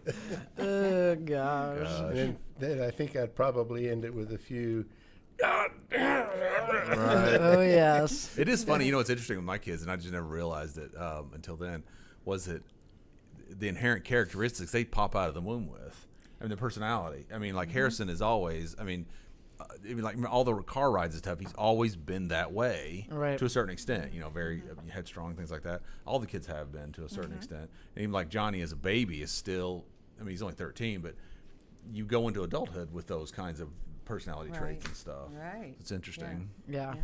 Oh, gosh. And then I think I'd probably end it with a few. Oh, yes. It is funny. What's interesting with my kids, and I just never realized it until then, was that the inherent characteristics they pop out of the womb with. I mean, the personality. I mean, like Harrison is always, like all the car rides and stuff, he's always been that way Right. to a certain extent, very headstrong, things like that. All the kids have been to a certain extent. And even like Johnny as a baby is still, he's only 13, but you go into adulthood with those kinds of personality traits Right. and stuff. Right. It's interesting. Yeah. to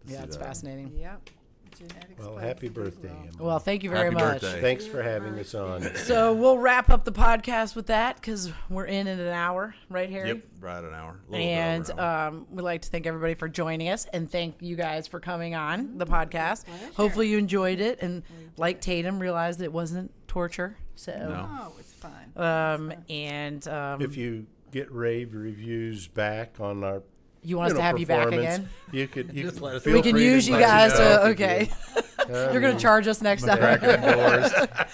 Yeah, see it's that. fascinating. Yep. Genetics Well, plays happy a big birthday, role. Emily. Well, thank you very Happy much. birthday. Thanks for having us on. So we'll wrap up the podcast with that because we're in an hour, right, Harry? Yep, right an hour. A little bit And over an hour. we'd like to thank everybody for joining us and thank you guys for coming on the podcast. Pleasure. Hopefully you enjoyed it and like Tatum realized it wasn't torture. So No. Oh, it was fun. and If you get rave reviews back on our you want us to have you back performance, again? you could Just let us feel We can free to use you let guys know to if you okay. do. You're gonna charge us next time. cracking the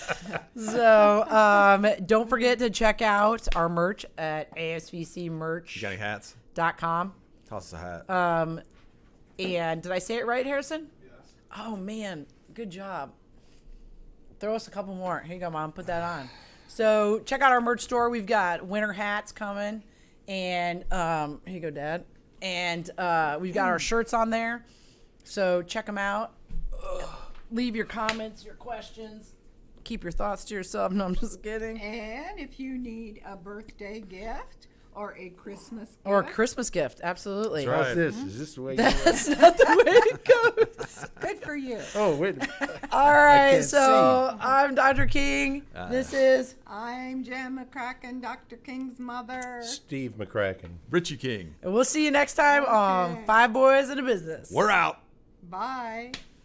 doors. So don't forget to check out our merch at You got asvcmerch.com. any hats? Toss us a hat. And did I say it right, Harrison? Yes. Oh man, good job. Throw us a couple more. Here you go, Mom. Put that on. So check out our merch store. We've got winter hats coming, and here you go, Dad. And we've got our shirts on there. So check them out. Leave your comments, your questions. Keep your thoughts to yourself. No, I'm just kidding. And if you need a birthday gift or a Christmas gift, Or a Christmas gift, absolutely. That's right. How's this? Is this the way you That's not the way it goes. good for you. Oh, wait. All right, can't so I'm Dr. King. This is I'm Jan McCracken, Dr. King's mother. Steve McCracken. Richie King. and we'll see you next time on Okay. 5 Boys in a Business. We're out. Bye.